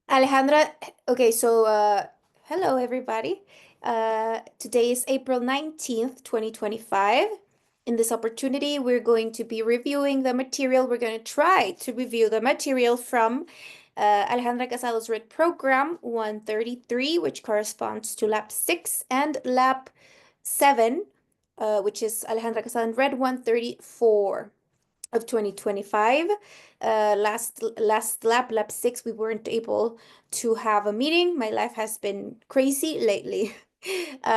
Alejandra, okay, so hello everybody. Today is April 19th, 2025. In this opportunity, we're going to be reviewing the material. We're going to try to review the material from Alejandra Casado's Red Program 133, which corresponds to Lab 6, and Lab 7, which is Alejandra Casado Red 134 of 2025. Last lab 6, we weren't able to have a meeting. My life has been crazy lately.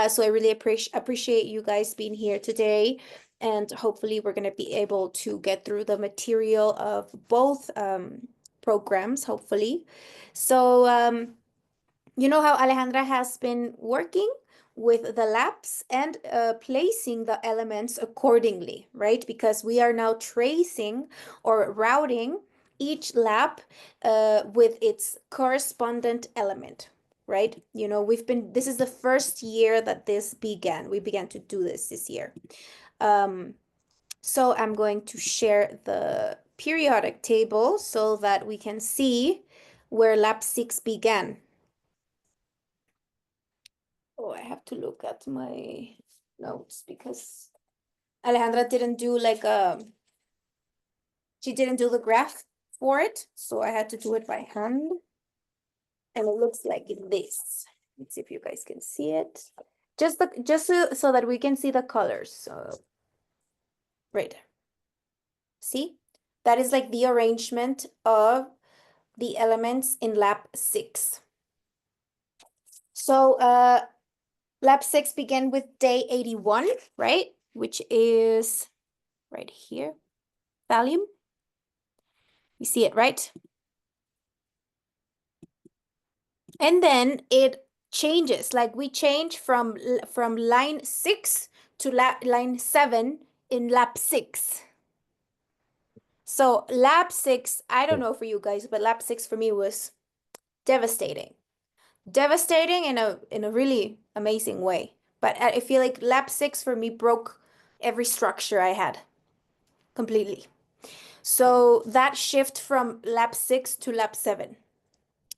So I really appreciate you guys being here today. And hopefully we're going to be able to get through the material of both programs, hopefully. So you know how Alejandra has been working with the labs and placing the elements accordingly, right? Because we are now tracing or routing each lab with its correspondent element, right? You know, this is the first year that this began. We began to do this year. So I'm going to share the periodic table so that we can see where lab 6 began. Oh, I have to look at my notes because Alejandra didn't do she didn't do the graph for it, so I had to do it by hand. And it looks like this. Let's see if you guys can see it. So that we can see the colors. So right. See? That is like the arrangement of the elements in lab 6. So lab 6 began with day 81, right? Which is right here. Volume. You see it, right? And then it changes, like we change from line 6 to line 7 in lab 6. So lab 6, I don't know for you guys, but lab 6 for me was devastating. Devastating in a really amazing way. But I feel like lab 6 for me broke every structure I had completely. So that shift from lab 6 to lab 7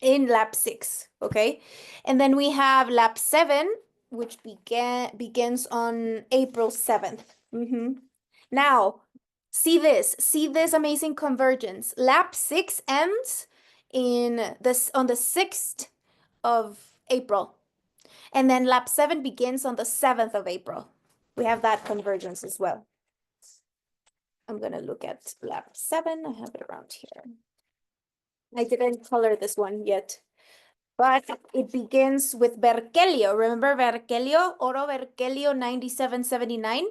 in lab 6, okay? And then we have lab 7, which begins on April 7th. Now, see this amazing convergence. Lab 6 ends on the 6th of April. And then lab 7 begins on the 7th of April. We have that convergence as well. I'm going to look at lab 7. I have it around here. I didn't color this one yet, but it begins with Berkelio. Remember Berkelio? Oro Berkelio 9779?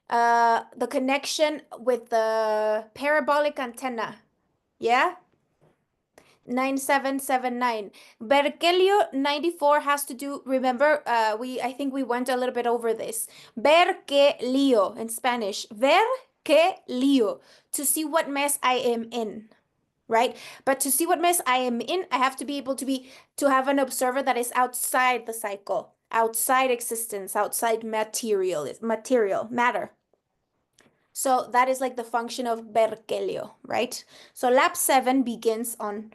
The connection with the parabolic antenna. Yeah? 9779. Berkelio 94 has to do, remember, I think we went a little bit over this. Ver que lío in Spanish. Ver que lío. To see what mess I am in. Right? But to see what mess I am in, I have to be able to have an observer that is outside the cycle, outside existence, outside matter. So that is like the function of Berkelio, right? So lab 7 begins on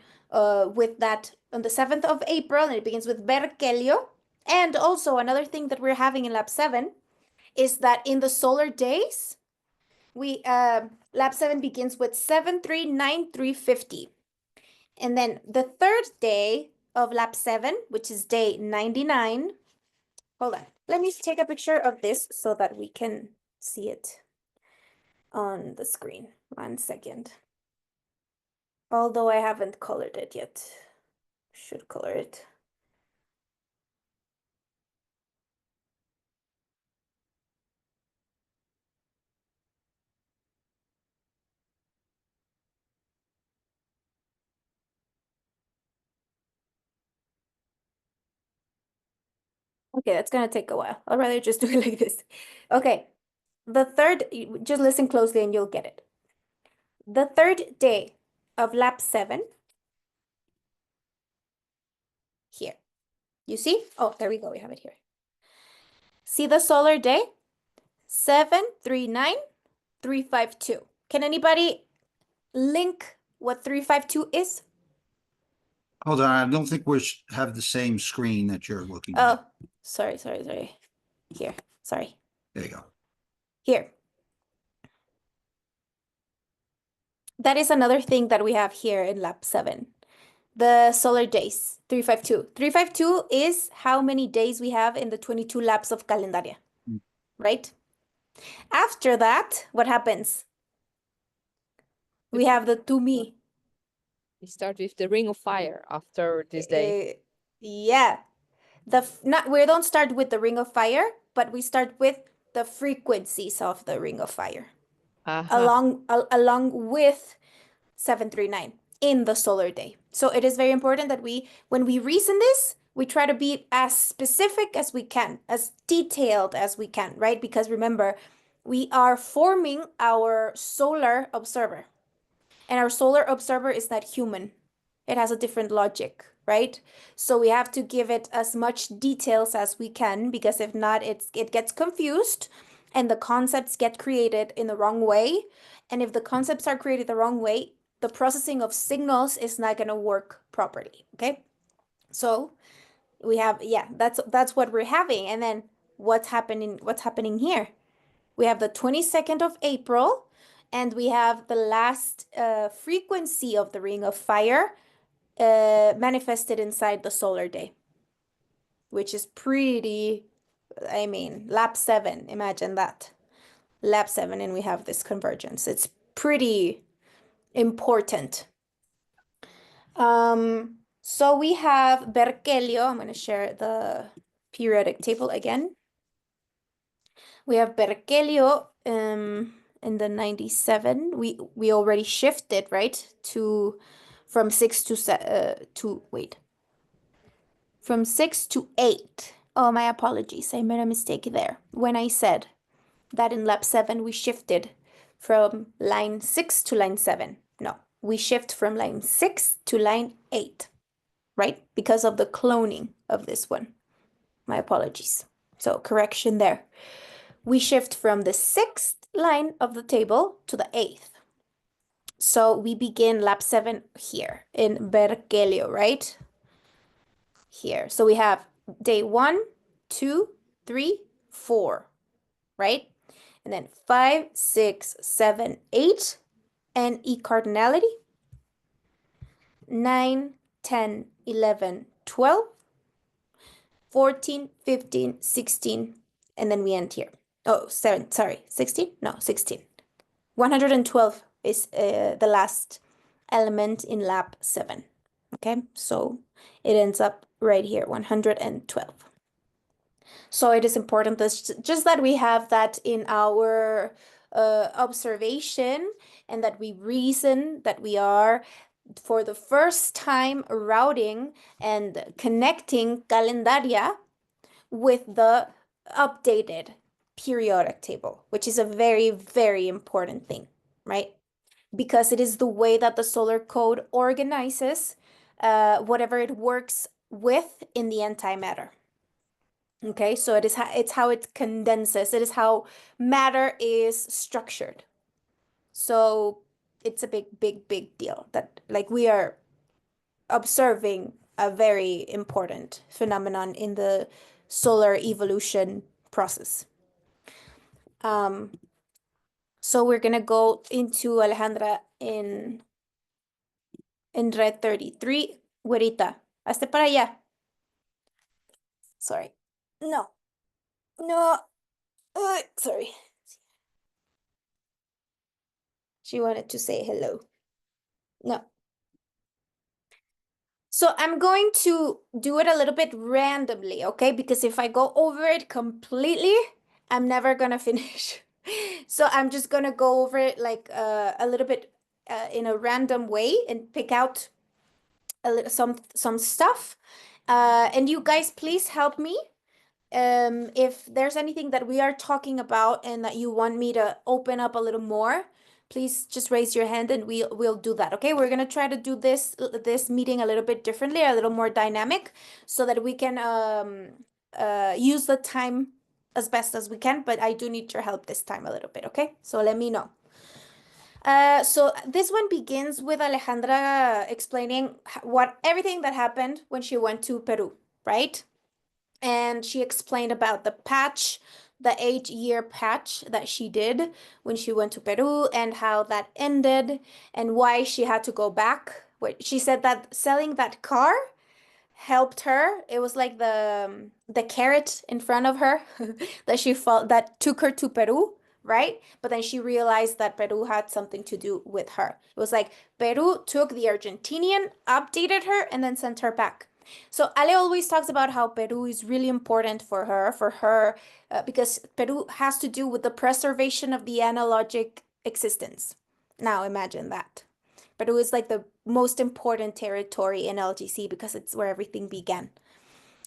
with that on the 7th of April, and it begins with Berkelio. And also another thing that we're having in lab 7 is that in the solar days, lab 7 begins with 739350. And then the third day of lab 7, which is day 99. Hold on. Let me take a picture of this so that we can see it on the screen. 1 second. Although I haven't colored it yet. Should color it. Okay, that's gonna take a while. I'd rather just do it like this. Okay, just listen closely and you'll get it. The third day of lab 7, here. You see? Oh, there we go. We have it here. See the solar day? 739352. Can anybody link what 352 is? Hold on, I don't think have the same screen that you're looking at. Oh, sorry. Here, sorry. There you go. Here. That is another thing that we have here in lab 7. The solar days, 352. 352 is how many days we have in the 22 laps of Calendaria, right? After that, what happens? We have the Tumi. We start with the Ring of Fire after this day. Yeah. We don't start with the Ring of Fire, but we start with the frequencies of the Ring of Fire. Along with 739 in the solar day. So it is very important that when we reason this, we try to be as specific as we can, as detailed as we can, right? Because remember, we are forming our solar observer. And our solar observer is not human. It has a different logic, right? So we have to give it as much details as we can, because if not, it gets confused and the concepts get created in the wrong way. And if the concepts are created the wrong way, the processing of signals is not going to work properly, okay? So we have, yeah, that's what we're having. And then what's happening here? We have the 22nd of April, and we have the last frequency of the Ring of Fire manifested inside the solar day, which is pretty, I mean, lap 7, imagine that. Lap 7, and we have this convergence. It's pretty important. So we have Berkelio. I'm going to share the periodic table again. We have Berkelio in the 97. We already shifted, right? From 6 to 8. Oh, my apologies. I made a mistake there when I said that in lab 7 we shifted from line 6 to line 7. No, we shift from line 6 to line 8, right? Because of the cloning of this one. My apologies. So correction there. We shift from the 6th line of the table to the 8th. So we begin lap 7 here in Berkelio, right? Here. So we have day 1, 2, 3, 4, right? And then 5, 6, 7, 8, and E-cardinality. 9, 10, 11, 12, 14, 15, 16, and then we end here. Oh, 16? No, 16. 112 is the last element in lab 7. Okay, so it ends up right here, 112. So it is important just that we have that in our observation, and that we reason that we are for the first time routing and connecting Calendaria with the updated periodic table, which is a very, very important thing, right? Because it is the way that the solar code organizes whatever it works with in the antimatter. Okay, so it's how it condenses. It is how matter is structured. So it's a big, big, big deal that like we are observing a very important phenomenon in the solar evolution process. So we're gonna go into Alejandra in red 33. Güerita, hazte para allá. Sorry. No. Sorry. She wanted to say hello. No. So I'm going to do it a little bit randomly, okay? Because if I go over it completely, I'm never gonna finish. So I'm just gonna go over it like a little bit in a random way and pick out some stuff. And you guys, please help me. If there's anything that we are talking about and that you want me to open up a little more, please just raise your hand and we'll do that. Okay, we're gonna try to do this meeting a little bit differently, a little more dynamic, so that we can use the time as best as we can. But I do need your help this time a little bit. Okay, so let me know. So this one begins with Alejandra explaining everything that happened when she went to Peru, right? And she explained about the patch, the 8-year patch that she did when she went to Peru and how that ended and why she had to go back. She said that selling that car helped her. It was like the carrot in front of her that she felt that took her to Peru, right? But then she realized that Peru had something to do with her. It was like Peru took the Argentinian, updated her, and then sent her back. So Ale always talks about how Peru is really important for her, because Peru has to do with the preservation of the analogic existence. Now imagine that. Peru is like the most important territory in LGC because it's where everything began.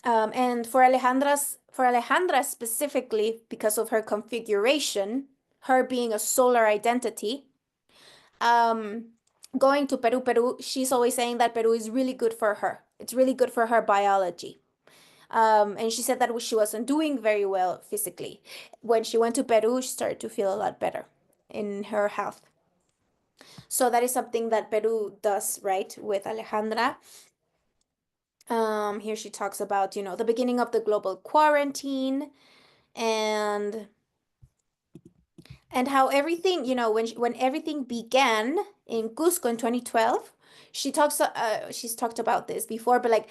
And for Alejandra specifically, because of her configuration, her being a solar identity, going to Peru, she's always saying that Peru is really good for her. It's really good for her biology. And she said that she wasn't doing very well physically. When she went to Peru, she started to feel a lot better in her health. So that is something that Peru does, right, with Alejandra. Here she talks about, the beginning of the global quarantine and how everything, when everything began in Cusco in 2012, she's talked about this before, but like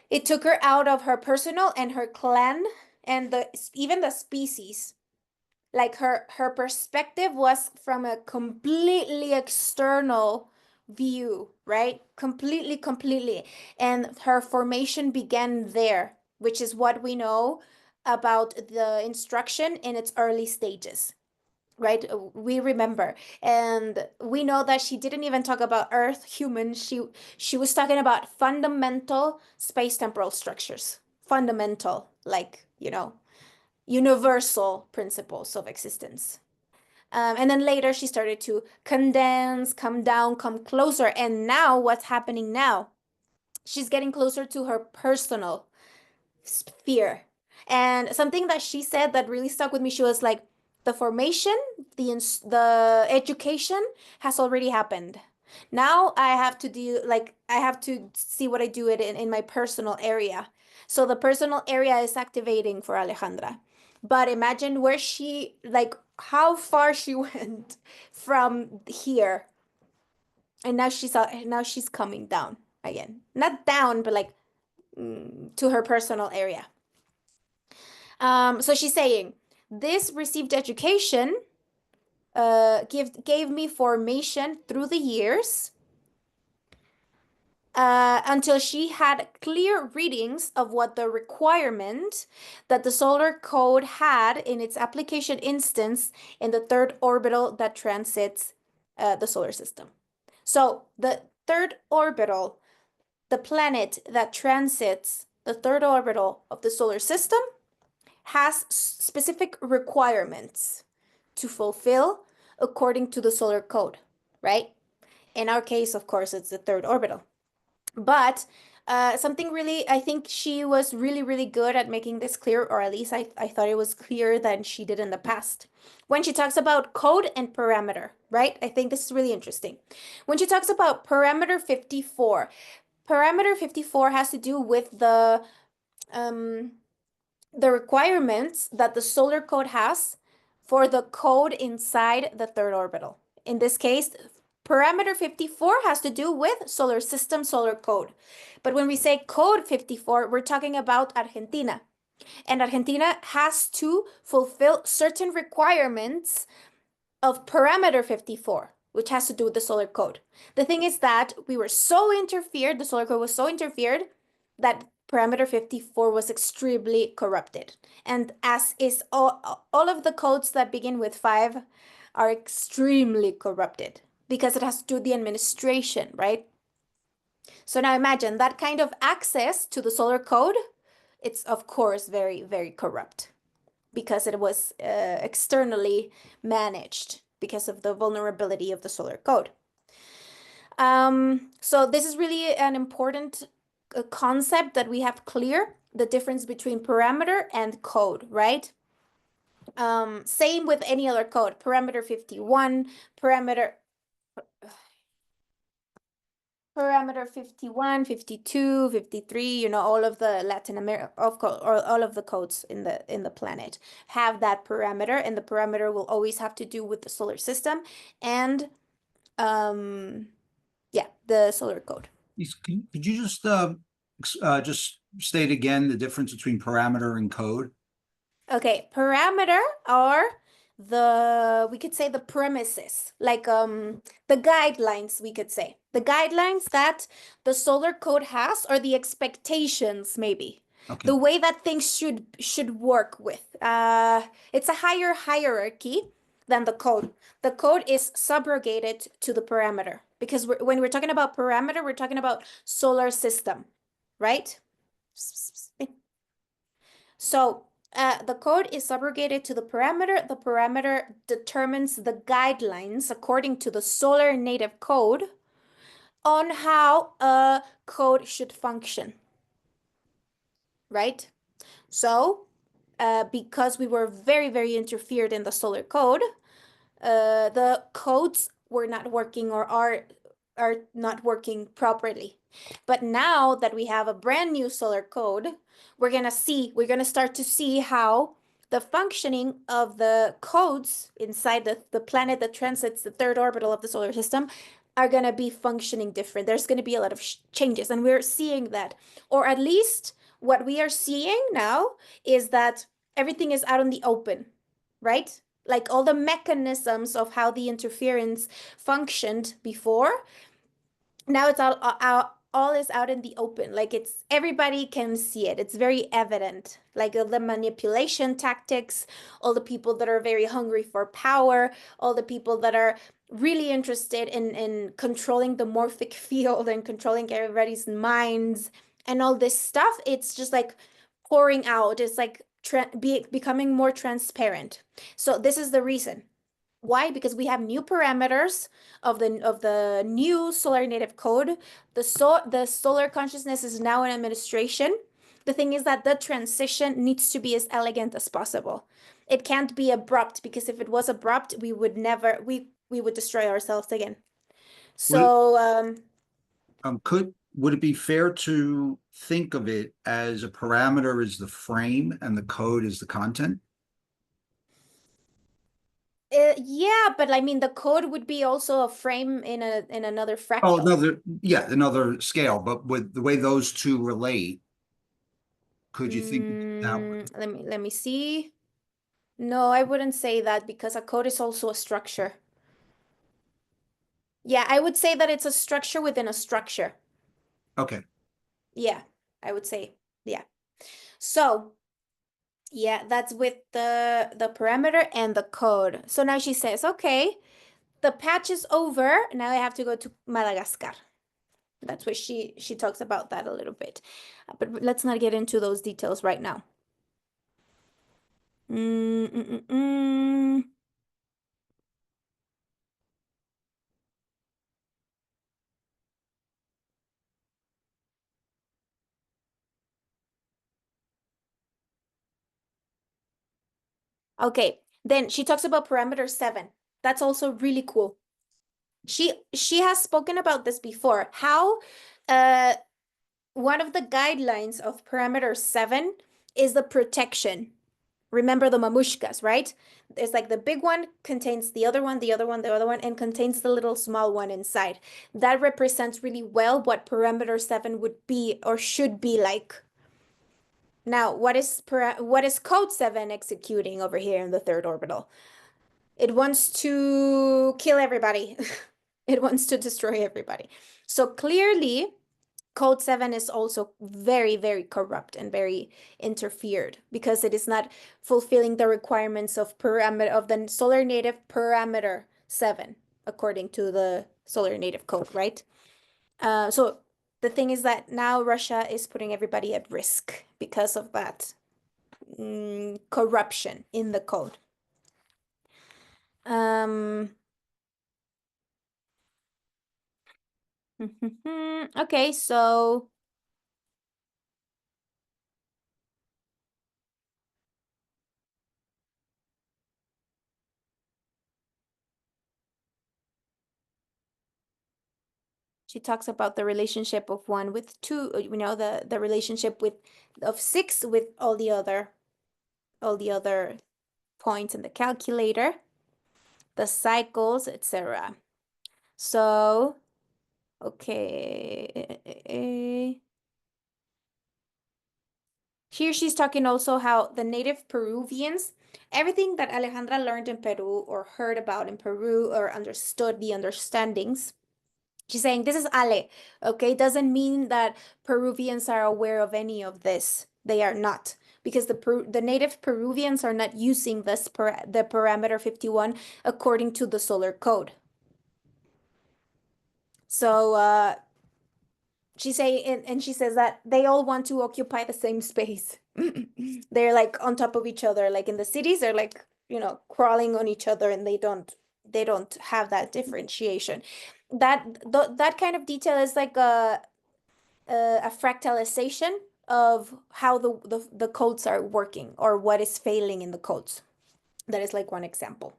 it took her out of her personal and her clan and even the species. Like her perspective was from a completely external view, right? Completely. And her formation began there, which is what we know about the instruction in its early stages, right? We remember, and we know that she didn't even talk about Earth, human. She was talking about fundamental space-temporal structures, fundamental, like, universal principles of existence. And then later she started to condense, come down, come closer. And now what's happening now? She's getting closer to her personal sphere. And something that she said that really stuck with me, she was like, the formation, the education has already happened. Now I have to see what I do it in my personal area. So the personal area is activating for Alejandra. But imagine how far she went from here. And now she's coming down again. Not down, but like to her personal area. So she's saying, this received education gave me formation through the years until she had clear readings of what the requirement that the solar code had in its application instance in the third orbital that transits the solar system. So the third orbital, the planet that transits the third orbital of the solar system, has specific requirements to fulfill according to the solar code, right? In our case, of course, it's the third orbital. But something really, I think she was really, really good at making this clear, or at least I thought it was clearer than she did in the past. When she talks about code and parameter, right? I think this is really interesting. When she talks about parameter 54 has to do with the requirements that the solar code has for the code inside the third orbital. In this case, parameter 54 has to do with solar system, solar code. But when we say code 54, we're talking about Argentina. And Argentina has to fulfill certain requirements of parameter 54, which has to do with the solar code. The thing is that we were so interfered, the solar code was so interfered that parameter 54 was extremely corrupted. And as is all of the codes that begin with 5 are extremely corrupted because it has to do with the administration, right? So now imagine that kind of access to the solar code. It's of course very, very corrupt because it was externally managed because of the vulnerability of the solar code. So this is really an important concept that we have clear, the difference between parameter and code, right? Same with any other code, parameter 51, parameter parameter 51, 52, 53, you know, all of the Latin America or all of the codes in the planet have that parameter, and the parameter will always have to do with the solar system and yeah, the solar code. Could you just state again the difference between parameter and code? Okay, parameter are we could say the premises, like the guidelines, we could say. The guidelines that the solar code has, or the expectations maybe. Okay, The way that things should work with. It's a higher hierarchy than the code. The code is subrogated to the parameter, because when we're talking about parameter, we're talking about solar system, right? So the code is subrogated to the parameter. The parameter determines the guidelines according to the solar native code on how a code should function, right? So because we were very, very interfered in the solar code, the codes were not working, or are not working properly. But now that we have a brand new solar code, we're gonna start to see how the functioning of the codes inside the planet that transits the third orbital of the solar system are gonna be functioning different. There's gonna be a lot of changes, and we're seeing that, or at least what we are seeing now is that everything is out in the open, right? Like all the mechanisms of how the interference functioned before, now it's all is out in the open. Like everybody can see it. It's very evident. Like the manipulation tactics, all the people that are very hungry for power, all the people that are really interested in controlling the morphic field and controlling everybody's minds and all this stuff. It's just like pouring out. It's like becoming more transparent. So this is the reason. Why? Because we have new parameters of the new solar native code. The solar consciousness is now in administration. The thing is that the transition needs to be as elegant as possible. It can't be abrupt, because if it was abrupt, we would never we would destroy ourselves again. So would it be fair to think of it as a parameter is the frame and the code is the content? yeah, but I mean the code would be also a frame in another fractal. Oh, another scale, but with the way those two relate, could you think that way? Let me see. No, I wouldn't say that, because a code is also a structure. Yeah, I would say that it's a structure within a structure. Okay, Yeah, I would say, yeah. So, yeah, that's with the parameter and the code. So now she says, okay, the patch is over. Now I have to go to Madagascar. That's what she talks about that a little bit. But let's not get into those details right now. Okay, then she talks about parameter 7. That's also really cool. She has spoken about this before. How one of the guidelines of parameter 7 is the protection. Remember the mamushkas, right? It's like the big one contains the other one, the other one, the other one, and contains the little small one inside. That represents really well what parameter 7 would be or should be like. Now, what is code 7 executing over here in the third orbital? It wants to kill everybody. It wants to destroy everybody. So clearly, code 7 is also very, very corrupt and very interfered, because it is not fulfilling the requirements of the solar native parameter 7, according to the solar native code, right? So the thing is that now Russia is putting everybody at risk because of that corruption in the code. Okay, so She talks about the relationship of 1 with 2, you know, the relationship of 6 with all the other points in the calculator, the cycles, etc. So, okay. Here she's talking also how the native Peruvians, everything that Alejandra learned in Peru or heard about in Peru or understood the understandings, she's saying this is Ale, okay? Doesn't mean that Peruvians are aware of any of this. They are not, because the native Peruvians are not using the parameter 51 according to the solar code. So she's saying, and she says that they all want to occupy the same space. They're like on top of each other, like in the cities, they're like, you know, crawling on each other, and they don't have that differentiation. That kind of detail is like a fractalization of how the codes are working or what is failing in the codes. That is like one example.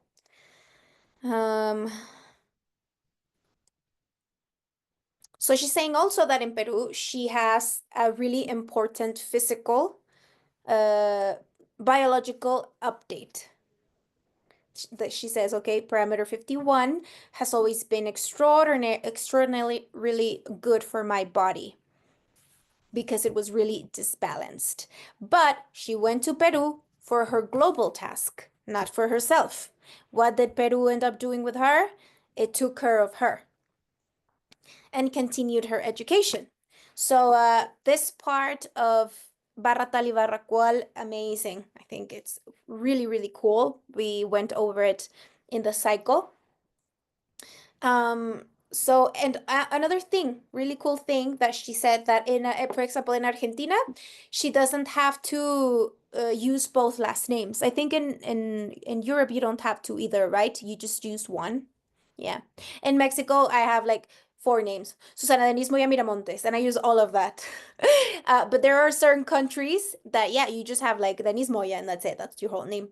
So she's saying also that in Peru, she has a really important physical, biological update. That she says, okay, parameter 51 has always been extraordinarily really good for my body because it was really disbalanced. But she went to Peru for her global task, not for herself. What did Peru end up doing with her? It took care of her and continued her education. So this part of Barra Tal y Barra Cual, amazing. I think it's really, really cool. We went over it in the cycle. So, and another thing, really cool thing that she said that for example, in Argentina, she doesn't have to use both last names. I think in Europe, you don't have to either, right? You just use one. Yeah. In Mexico, I have like 4 names, Susana Denise Moya Miramontes, and I use all of that. But there are certain countries that, yeah, you just have like Denise Moya, and that's it. That's your whole name.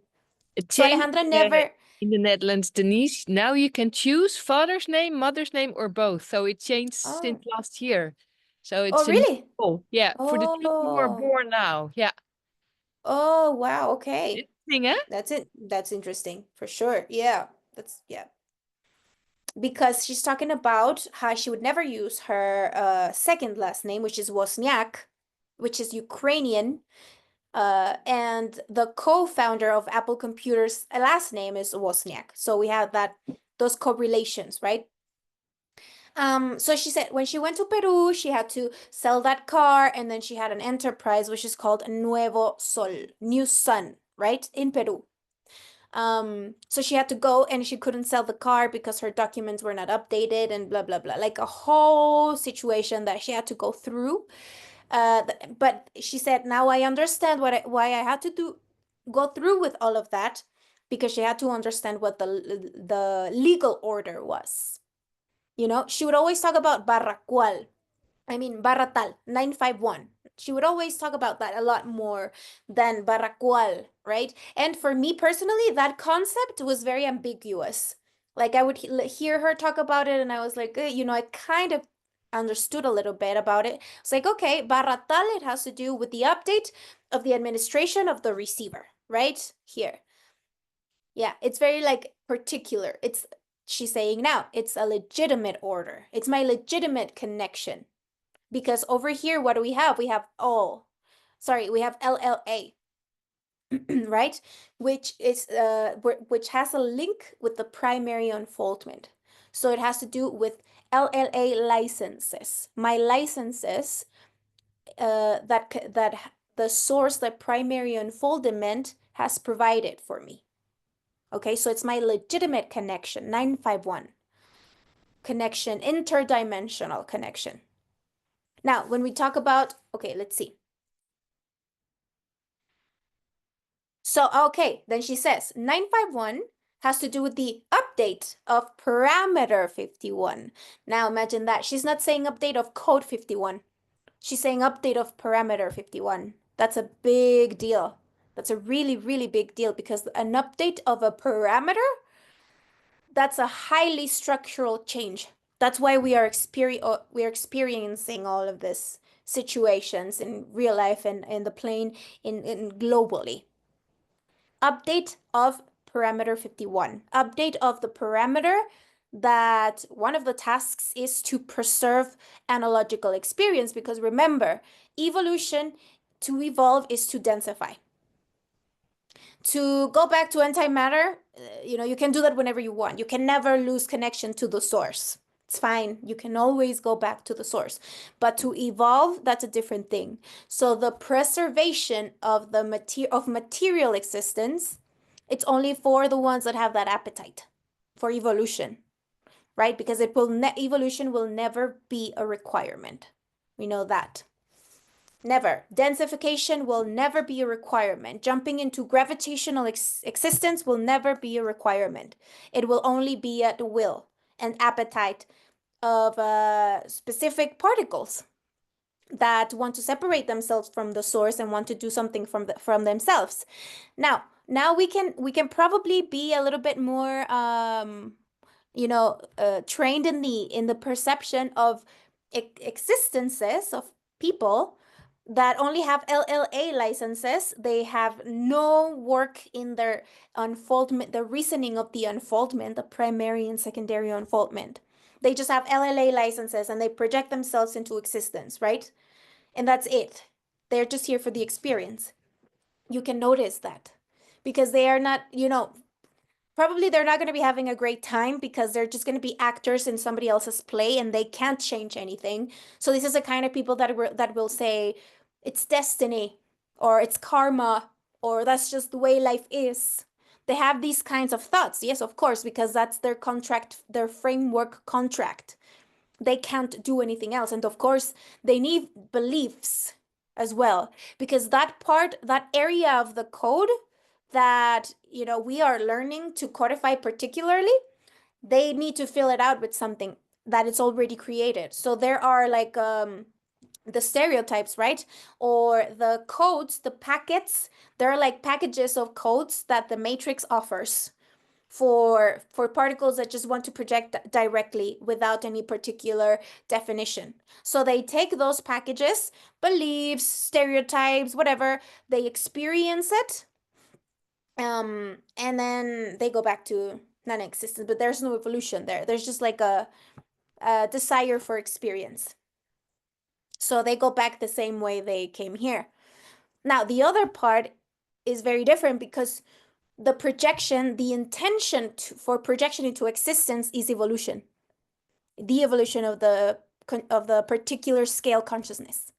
It So changed Alejandra never. in the Netherlands, Denise. Now you can choose father's name, mother's name, or both. So it changed since last year. So it's Oh, really? yeah, for the children who are Oh. born now. Yeah. Oh, wow. Okay. Interesting, eh? That's it. That's interesting for sure. Yeah. Yeah. Because she's talking about how she would never use her second last name, which is Wozniak, which is Ukrainian. And the co-founder of Apple Computers' last name is Wozniak. So we have those correlations, right? So she said when she went to Peru, she had to sell that car, and then she had an enterprise which is called Nuevo Sol, New Sun, right? In Peru. So she had to go, and she couldn't sell the car because her documents were not updated and blah blah blah, like a whole situation that she had to go through. But she said, now I understand why I had to go through with all of that, because she had to understand what the legal order was. You know, she would always talk about Barra Tal, 951. She would always talk about that a lot more than Barra Cual, right? And for me personally, that concept was very ambiguous. Like I would hear her talk about it, and I was like, you know, I kind of understood a little bit about it. It's like, okay, Barra Tal, it has to do with the update of the administration of the receiver, right? Here. Yeah, it's very like particular. She's saying now, it's a legitimate order. It's my legitimate connection. Because over here, what do we have? We have we have LLA, right? Which has a link with the primary unfoldment. So it has to do with LLA licenses. My licenses that the source, the primary unfoldment, has provided for me. Okay, so it's my legitimate connection, 951. Connection, interdimensional connection. Now, when we talk about, okay, let's see. So, okay, then she says 951 has to do with the update of parameter 51. Now, imagine that. She's not saying update of code 51. She's saying update of parameter 51. That's a big deal. That's a really, really big deal, because an update of a parameter, that's a highly structural change. That's why we are experiencing all of this situations in real life and in the plane in globally. Update of parameter 51. Update of the parameter that one of the tasks is to preserve analogical experience, because remember, evolution to evolve is to densify. To go back to antimatter, you can do that whenever you want. You can never lose connection to the source. It's fine. You can always go back to the source. But to evolve, that's a different thing. So the preservation of the material existence, it's only for the ones that have that appetite for evolution, right? Because evolution will never be a requirement. We know that. Never. Densification will never be a requirement. Jumping into gravitational existence will never be a requirement. It will only be at the will and appetite of specific particles that want to separate themselves from the source and want to do something from themselves. Now we can probably be a little bit more trained in the perception of existences of people that only have LLA licenses. They have no work in their unfoldment, the reasoning of the unfoldment, the primary and secondary unfoldment. They just have LLA licenses and they project themselves into existence, right? And that's it. They're just here for the experience. You can notice that because they are not, probably they're not going to be having a great time because they're just going to be actors in somebody else's play and they can't change anything. So this is the kind of people that will say it's destiny or it's karma or that's just the way life is. They have these kinds of thoughts. Yes, of course, because that's their contract, their framework contract. They can't do anything else. And of course, they need beliefs as well, because that area of the code that we are learning to codify particularly, they need to fill it out with something that it's already created. So there are like the stereotypes, right? Or the codes, the packets, there are like packages of codes that the matrix offers for particles that just want to project directly without any particular definition. So they take those packages, beliefs, stereotypes, whatever, they experience it, and then they go back to non-existence, but there's no evolution there. There's just like a desire for experience. So they go back the same way they came here. Now, the other part is very different because the projection, the intention for projection into existence is evolution. The evolution of the particular scale consciousness.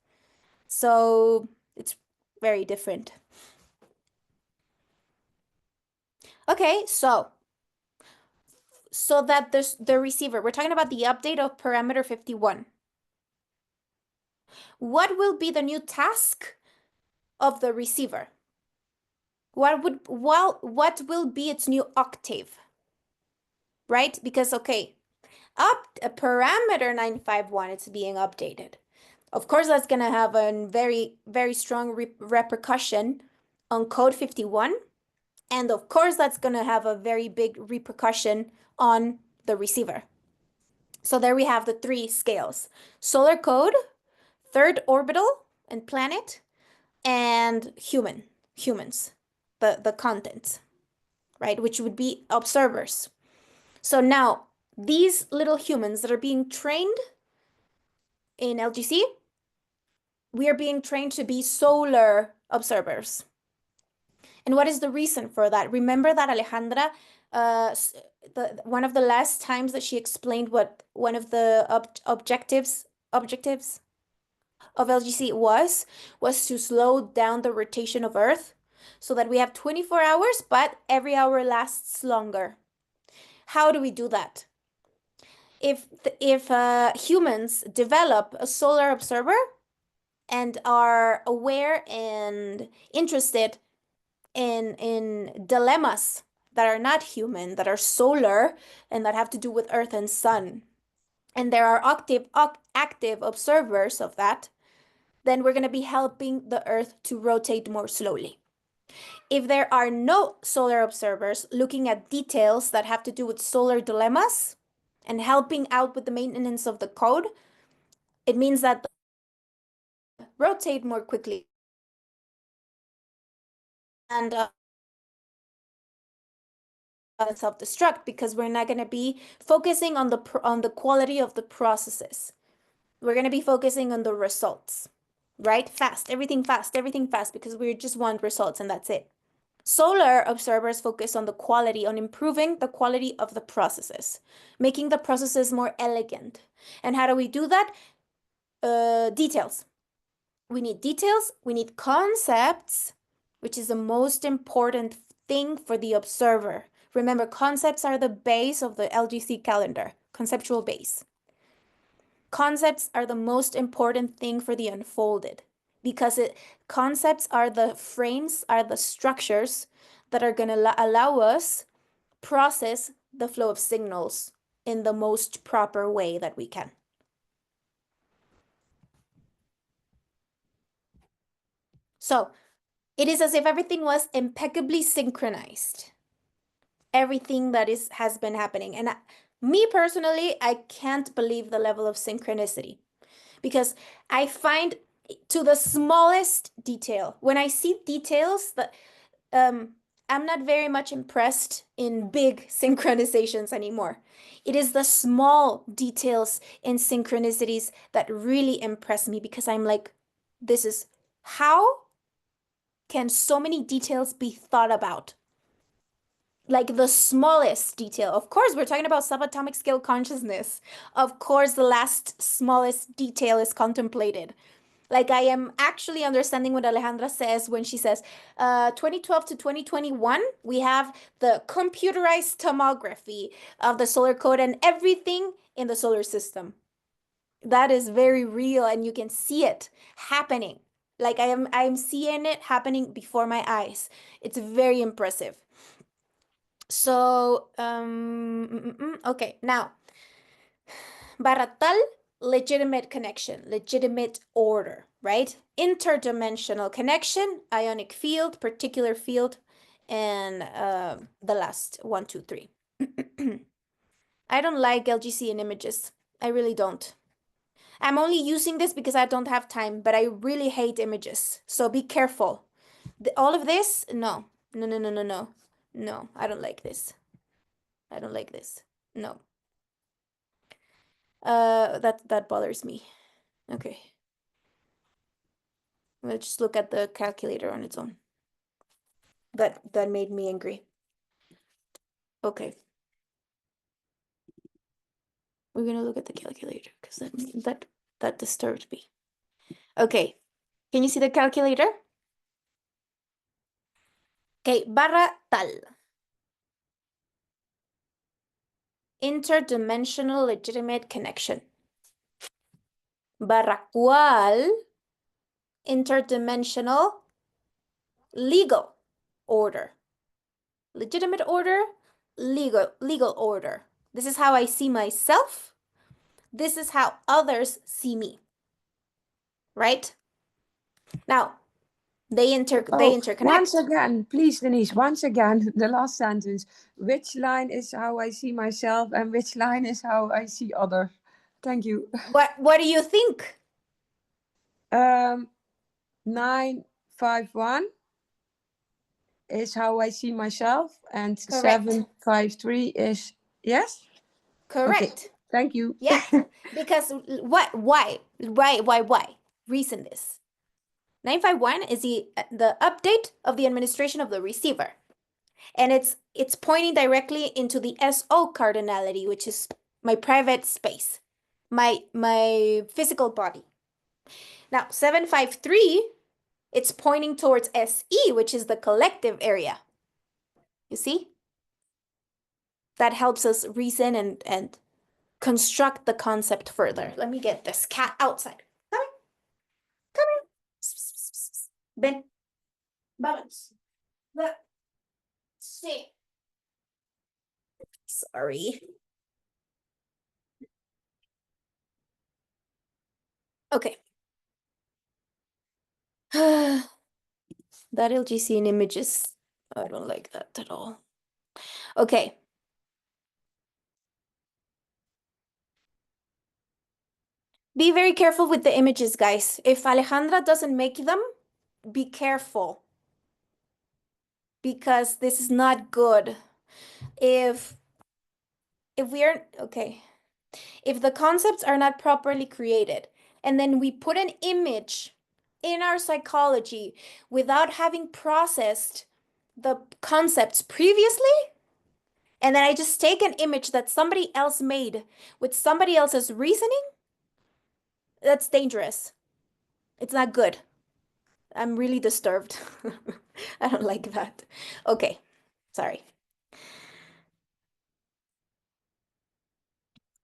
So it's very different. Okay, so that the receiver, we're talking about the update of parameter 51. What will be the new task of the receiver? What will be its new octave? Right? Because, okay, parameter 951, it's being updated. Of course, that's going to have a very, very strong repercussion on code 51. And of course, that's going to have a very big repercussion on the receiver. So there we have the three scales: solar code, third orbital and planet, and humans, the content, right? Which would be observers. So now these little humans that are being trained in LGC, we are being trained to be solar observers. And what is the reason for that? Remember that Alejandra, one of the last times that she explained what one of the objectives of LGC was to slow down the rotation of Earth so that we have 24 hours, but every hour lasts longer. How do we do that? If humans develop a solar observer and are aware and interested in dilemmas that are not human, that are solar, and that have to do with Earth and Sun, and there are active observers of that, then we're going to be helping the Earth to rotate more slowly. If there are no solar observers looking at details that have to do with solar dilemmas, and helping out with the maintenance of the code, it means that the rotate more quickly. And self-destruct, because we're not going to be focusing on the quality of the processes. We're going to be focusing on the results, right? Fast, everything fast, because we just want results and that's it. Solar observers focus on the quality, on improving the quality of the processes, making the processes more elegant. And how do we do that? Details. We need details, we need concepts, which is the most important thing for the observer. Remember, concepts are the base of the LGC calendar, conceptual base. Concepts are the most important thing for the unfolded, because concepts are the frames, are the structures that are going to allow us process the flow of signals in the most proper way that we can. So it is as if everything was impeccably synchronized. Everything that has been happening. And me personally, I can't believe the level of synchronicity, because I find to the smallest detail, when I see details that I'm not very much impressed in big synchronizations anymore. It is the small details in synchronicities that really impress me, because I'm like, this is how can so many details be thought about? Like the smallest detail. Of course, we're talking about subatomic scale consciousness. Of course, the last smallest detail is contemplated. Like, I am actually understanding what Alejandra says when she says, 2012 to 2021, we have the computerized tomography of the solar code and everything in the solar system. That is very real, and you can see it happening. Like, I'm seeing it happening before my eyes. It's very impressive. So, okay, now, Barra-Tal, legitimate connection, legitimate order, right? Interdimensional connection, ionic field, particular field, and the last 1, 2, 3. I don't like LGC in images. I really don't. I'm only using this because I don't have time, but I really hate images. So be careful. All of this, no. No, I don't like this. I don't like this. No. That bothers me. Okay. Let's just look at the calculator on its own. That made me angry. Okay. We're gonna look at the calculator because that disturbed me. Okay. Can you see the calculator? Okay, Barra-Tal. Interdimensional legitimate connection. Barra-Cual. Interdimensional legal order. Legitimate order, legal order. This is how I see myself. This is how others see me. Right? Now, they interconnect. Once again, please, Denise, once again, the last sentence. Which line is how I see myself and which line is how I see others? Thank you. What do you think? 951 is how I see myself, and Correct. 753 is, yes? Correct. Okay. Thank you. Yeah, because why? Reason this. 951 is the update of the administration of the receiver. And it's pointing directly into the SO cardinality, which is my private space, my physical body. Now, 753, it's pointing towards SE, which is the collective area. You see? That helps us reason and construct the concept further. Let me get this cat outside. Come here. Come here. Ben. Vamos. Let's see. Sorry. Okay. That LGC in images, I don't like that at all. Okay. Be very careful with the images, guys. If Alejandra doesn't make them, be careful. Because this is not good. If we are, okay. If the concepts are not properly created, and then we put an image in our psychology without having processed the concepts previously, and then I just take an image that somebody else made with somebody else's reasoning, that's dangerous. It's not good. I'm really disturbed. I don't like that. Okay, sorry.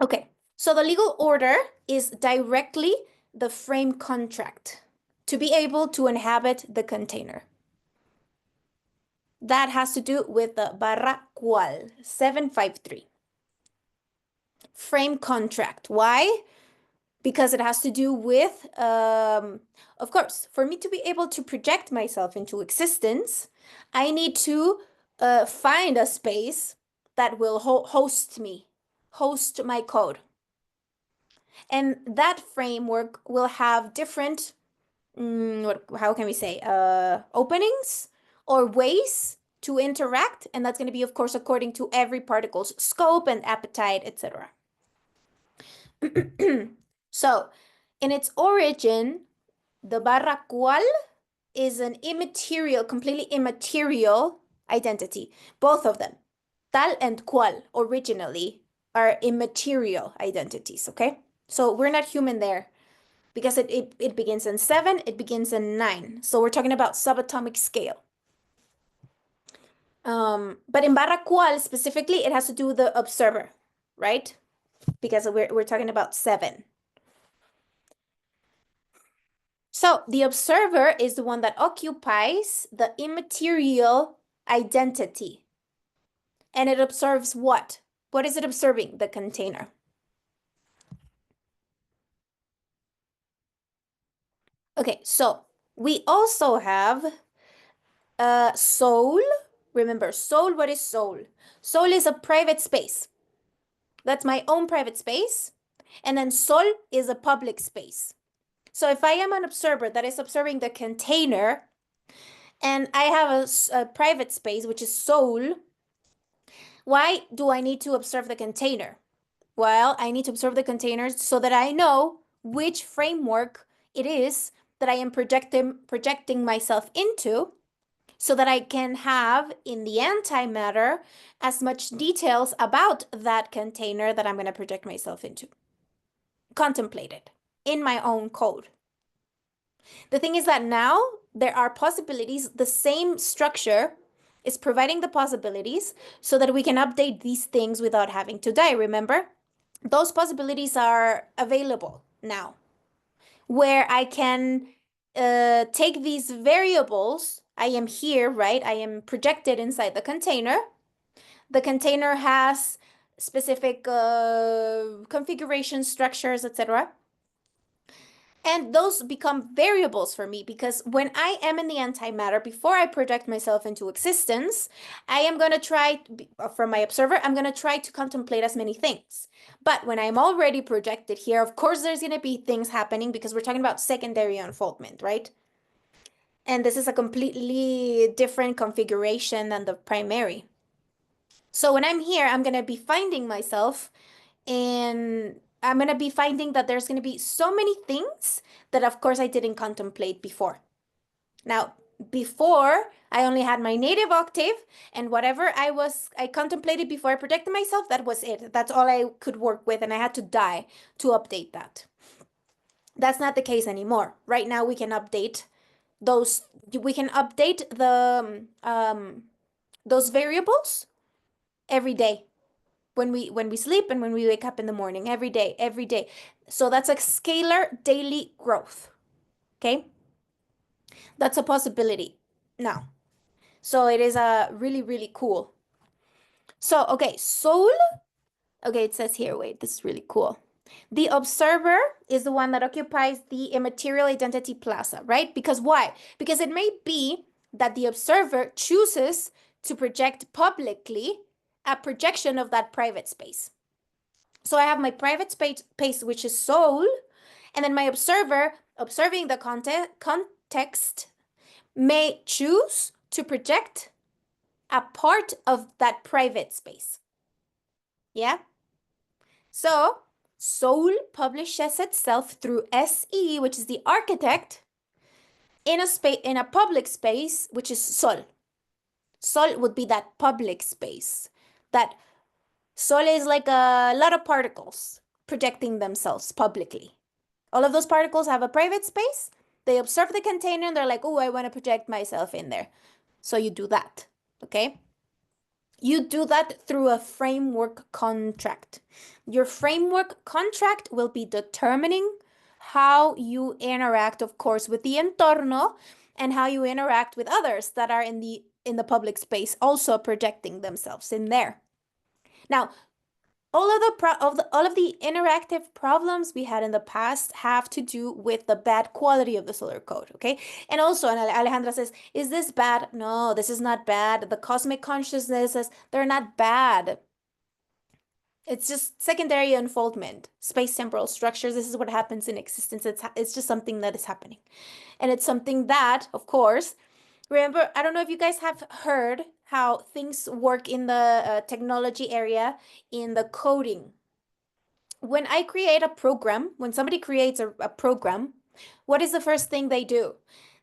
Okay, so the legal order is directly the frame contract to be able to inhabit the container. That has to do with the barra cual 753. Frame contract. Why? Because it has to do with, of course, for me to be able to project myself into existence, I need to find a space that will host me, host my code. And that framework will have different, how can we say, openings or ways to interact. And that's going to be, of course, according to every particle's scope and appetite, etc. So in its origin, the barra cual is an immaterial, completely immaterial identity. Both of them, tal and cual, originally are immaterial identities, okay? So we're not human there because it begins in 7, it begins in 9. So we're talking about subatomic scale. But in barra cual specifically, it has to do with the observer, right? Because we're talking about 7. So the observer is the one that occupies the immaterial identity. And it observes what? What is it observing? The container. Okay, so we also have soul. Remember, soul, what is soul? Soul is a private space. That's my own private space. And then sol is a public space. So if I am an observer that is observing the container, and I have a private space, which is soul, why do I need to observe the container? Well, I need to observe the containers so that I know which framework it is that I am projecting myself into, so that I can have in the antimatter as much details about that container that I'm going to project myself into. Contemplate it in my own code. The thing is that now there are possibilities. The same structure is providing the possibilities so that we can update these things without having to die. Remember, those possibilities are available now, where I can take these variables. I am here, right? I am projected inside the container. The container has specific configuration structures, etc. And those become variables for me, because when I am in the antimatter, before I project myself into existence, I am going to try, from my observer, I'm going to try to contemplate as many things. But when I'm already projected here, of course, there's going to be things happening because we're talking about secondary unfoldment, right? And this is a completely different configuration than the primary. So when I'm here, I'm going to be finding myself, and I'm going to be finding that there's going to be so many things that, of course, I didn't contemplate before. Now, before, I only had my native octave, and whatever I contemplated before I projected myself, that was it. That's all I could work with, and I had to die to update that. That's not the case anymore. Right now, we can update those. We can update the those variables every day. When we sleep and when we wake up in the morning, every day. So that's a scalar daily growth, okay? That's a possibility now. So it is a really, really cool. So, okay, soul, okay, it says here, wait, this is really cool. The observer is the one that occupies the immaterial identity plaza, right? Because why? Because it may be that the observer chooses to project publicly a projection of that private space. So I have my private space, which is soul, And then my observer, observing the context, may choose to project a part of that private space. Yeah? So, Soul publishes itself through SE, which is the architect, in a public space, which is Sol. Sol would be that public space. That Sol is like a lot of particles projecting themselves publicly. All of those particles have a private space. They observe the container and they're like, oh, I want to project myself in there. So you do that, okay? You do that through a framework contract. Your framework contract will be determining how you interact, of course, with the entorno and how you interact with others that are in the public space, also projecting themselves in there. Now, all of the interactive problems we had in the past have to do with the bad quality of the Solar Code, okay? And also, and Alejandra says, is this bad? No, this is not bad. The cosmic consciousnesses, they're not bad. It's just secondary unfoldment, space-temporal structures. This is what happens in existence. It's just something that is happening. And it's something that, of course, remember, I don't know if you guys have heard how things work in the technology area, in the coding. When I create a program, when somebody creates a program, what is the first thing they do?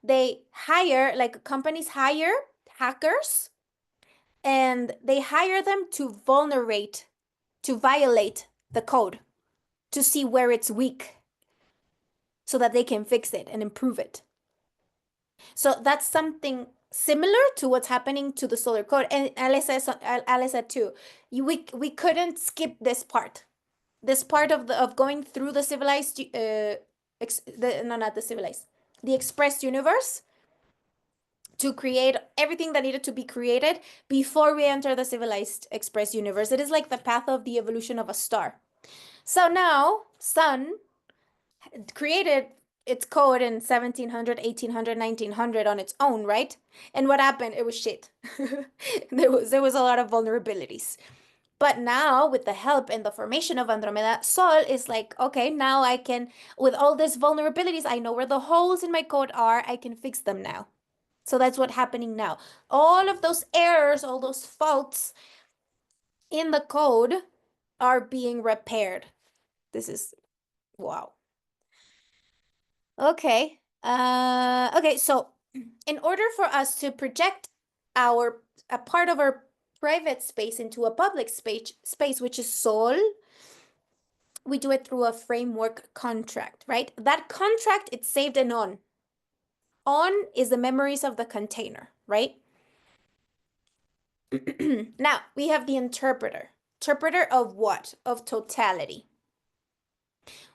They hire, like companies hire hackers, and they hire them to violate the code, to see where it's weak, so that they can fix it and improve it. So that's something similar to what's happening to the Solar Code. And Alice said too, we couldn't skip this part. This part of going through the civilized, the expressed universe, to create everything that needed to be created before we enter the civilized express universe. It is like the path of the evolution of a star. So now, Sun created its code in 1700, 1800, 1900 on its own, right? And what happened? It was shit. There was a lot of vulnerabilities. But now, with the help and the formation of Andromeda, Sol is like, okay, now I can, with all these vulnerabilities, I know where the holes in my code are, I can fix them now. So that's what's happening now. All of those errors, all those faults in the code are being repaired. This is, wow. Okay. Okay, so in order for us to project a part of our private space into a public space, which is Sol, we do it through a framework contract, right? That contract, it's saved in On. On is the memories of the container, right? Now, we have the interpreter. Interpreter of what? Of totality.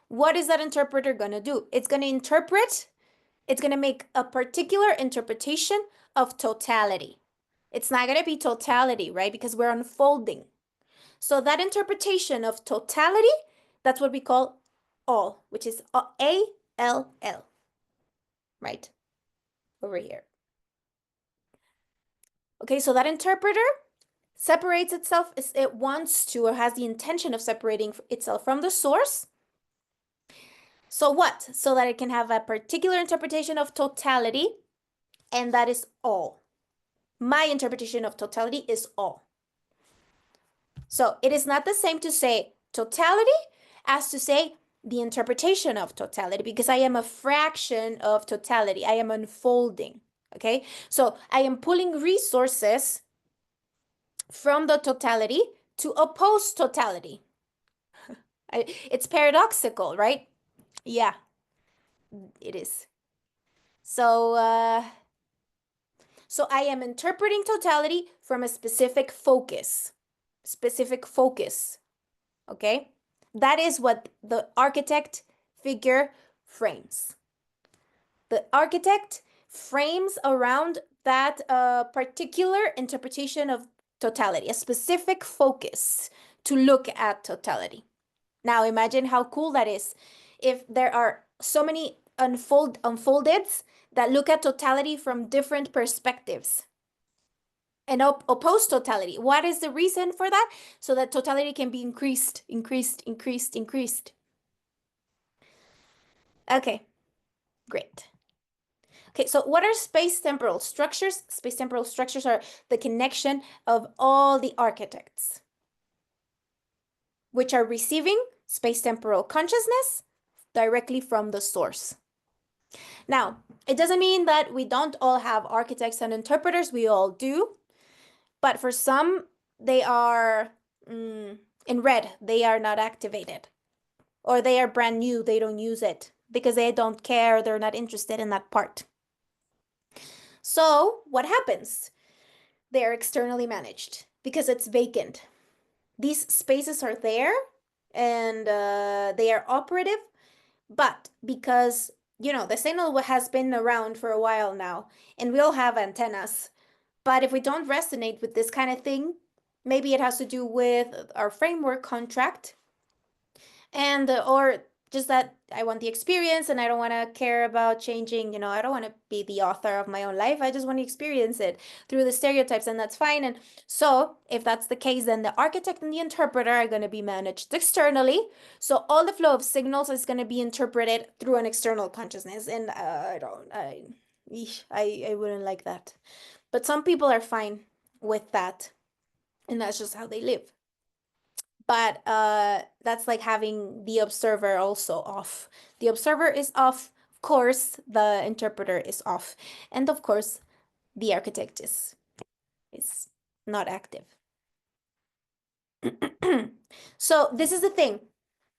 What is that interpreter gonna do? It's gonna interpret, it's gonna make a particular interpretation of totality. It's not gonna be totality, right? Because we're unfolding. So that interpretation of totality, that's what we call all, which is A-L-L, right? Over here. Okay, so that interpreter separates itself, it wants to, or has the intention of separating itself from the source. So what? So that it can have a particular interpretation of totality, and that is all. My interpretation of totality is all. So it is not the same to say totality as to say the interpretation of totality, because I am a fraction of totality. I am unfolding, okay? So I am pulling resources from the totality to oppose totality. It's paradoxical, right? Yeah, it is. So, so I am interpreting totality from a specific focus, okay? That is what the architect figure frames. The architect frames around that particular interpretation of totality, a specific focus to look at totality. Now imagine how cool that is if there are so many unfoldeds that look at totality from different perspectives and oppose totality. What is the reason for that? So that totality can be increased. Okay, great. Okay, so what are space-temporal structures? Space-temporal structures are the connection of all the architects, which are receiving space-temporal consciousness directly from the source. Now, it doesn't mean that we don't all have architects and interpreters. We all do. But for some, they are in red. They are not activated. Or they are brand new. They don't use it because they don't care. They're not interested in that part. So what happens? They are externally managed because it's vacant. These spaces are there and they are operative, but because, you know, the signal has been around for a while now and we all have antennas, but if we don't resonate with this kind of thing, maybe it has to do with our framework contract and or just that I want the experience and I don't want to care about changing, you know, I don't want to be the author of my own life. I just want to experience it through the stereotypes, and that's fine. And so if that's the case, then the architect and the interpreter are going to be managed externally. So all the flow of signals is going to be interpreted through an external consciousness. And I wouldn't like that. But some people are fine with that. And that's just how they live. But that's like having the observer also off. The observer is off, of course, the interpreter is off. And of course, the architect is not active. So this is the thing.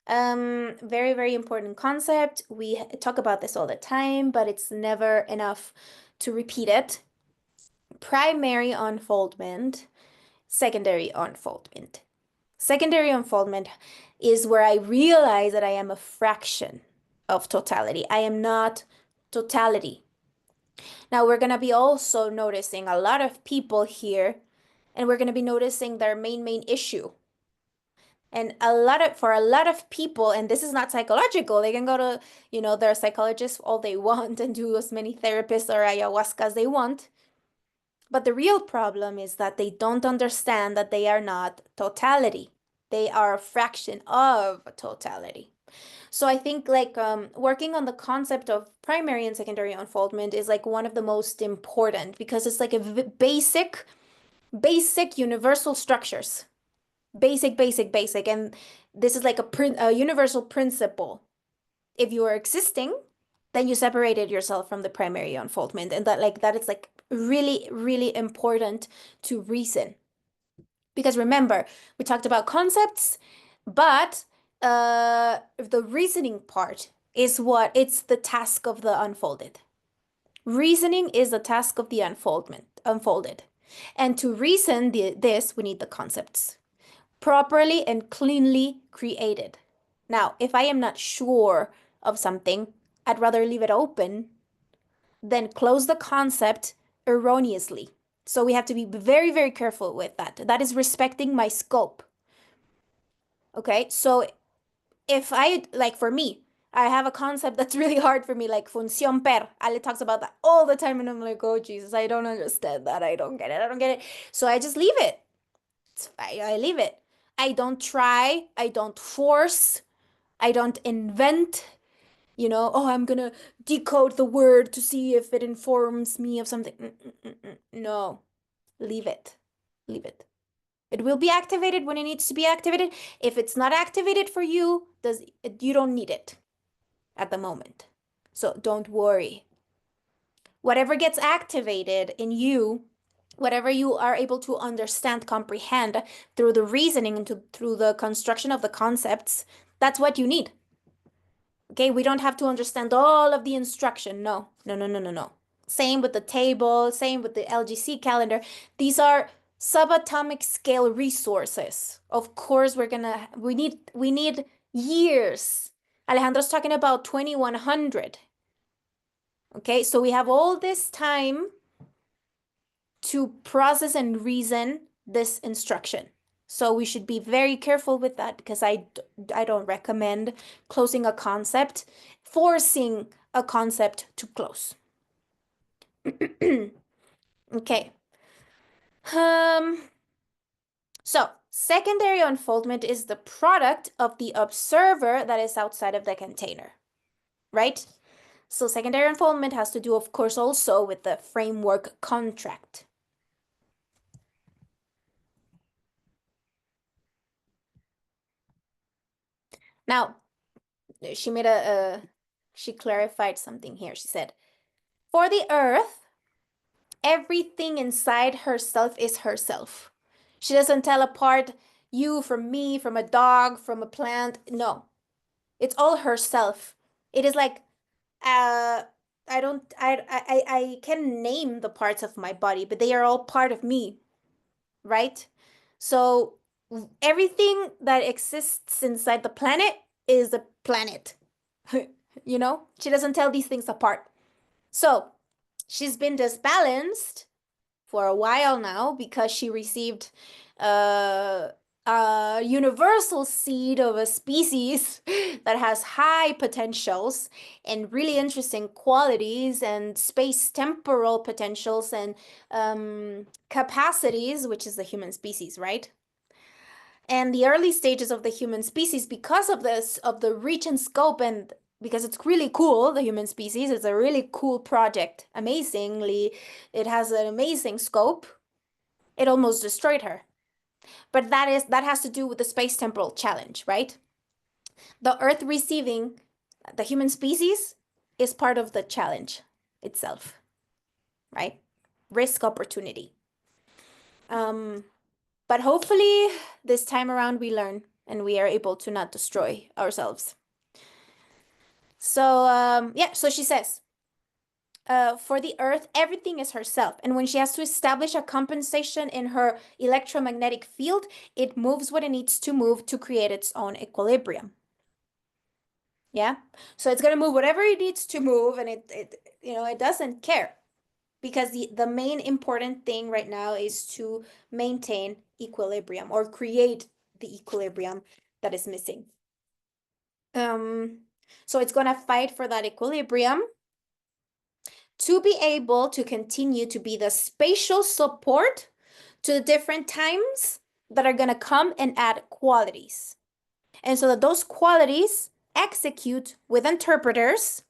Very, very important concept. We talk about this all the time, but it's never enough to repeat it. Primary unfoldment, secondary unfoldment. Secondary unfoldment is where I realize that I am a fraction of totality. I am not totality. Now we're going to be also noticing a lot of people here, and we're going to be noticing their main issue. And for a lot of people, and this is not psychological, they can go to, you know, their psychologists all they want and do as many therapists or ayahuasca as they want. But the real problem is that they don't understand that they are not totality. They are a fraction of totality. So I think like working on the concept of primary and secondary unfoldment is like one of the most important because it's like a basic universal structures. Basic. And this is like a universal principle. If you are existing, then you separated yourself from the primary unfoldment. And that is like really, really important to reason. Because remember, we talked about concepts, but the reasoning part is it's the task of the unfolded. Reasoning is the task of the unfolded. And to reason this, we need the concepts properly and cleanly created. Now, if I am not sure of something, I'd rather leave it open than close the concept erroneously. So we have to be very, very careful with that. That is respecting my scope. Okay, so if for me, I have a concept that's really hard for me, like función per. Ale talks about that all the time, and I'm like, oh, Jesus, I don't understand that. I don't get it. So I just leave it. I leave it. I don't try. I don't force. I don't invent. You know, oh, I'm gonna decode the word to see if it informs me of something. No, leave it. Leave it. It will be activated when it needs to be activated. If it's not activated for you, you don't need it at the moment. So don't worry. Whatever gets activated in you, whatever you are able to understand, comprehend through the reasoning and through the construction of the concepts, that's what you need. Okay, we don't have to understand all of the instruction. No. Same with the table, same with the LGC calendar. These are subatomic scale resources. Of course, we need years. Alejandro's talking about 2100. Okay, so we have all this time to process and reason this instruction. So we should be very careful with that because I don't recommend closing a concept, forcing a concept to close. Okay. So secondary unfoldment is the product of the observer that is outside of the container. right? So secondary unfoldment has to do, of course, also with the framework contract. Now, she made she clarified something here. She said, for the earth, everything inside herself is herself. She doesn't tell apart you from me, from a dog, from a plant. No, it's all herself. It is like, I can name the parts of my body, but they are all part of me, right? So everything that exists inside the planet is a planet. You know, she doesn't tell these things apart. So she's been disbalanced for a while now because she received a universal seed of a species that has high potentials and really interesting qualities and space temporal potentials and capacities, which is the human species, right? And the early stages of the human species, because of this, of the reach and scope, and because it's really cool, the human species, it's a really cool project. Amazingly, it has an amazing scope. It almost destroyed her. But that has to do with the space temporal challenge, right? The Earth receiving the human species is part of the challenge itself, right? Risk opportunity. But hopefully this time around we learn and we are able to not destroy ourselves. So yeah, so she says, for the Earth, everything is herself. And when she has to establish a compensation in her electromagnetic field, it moves what it needs to move to create its own equilibrium. Yeah, so it's gonna move whatever it needs to move, and it doesn't care, because the main important thing right now is to maintain equilibrium or create the equilibrium that is missing. So it's gonna fight for that equilibrium to be able to continue to be the spatial support to the different times that are gonna come and add qualities. And so that those qualities execute with interpreters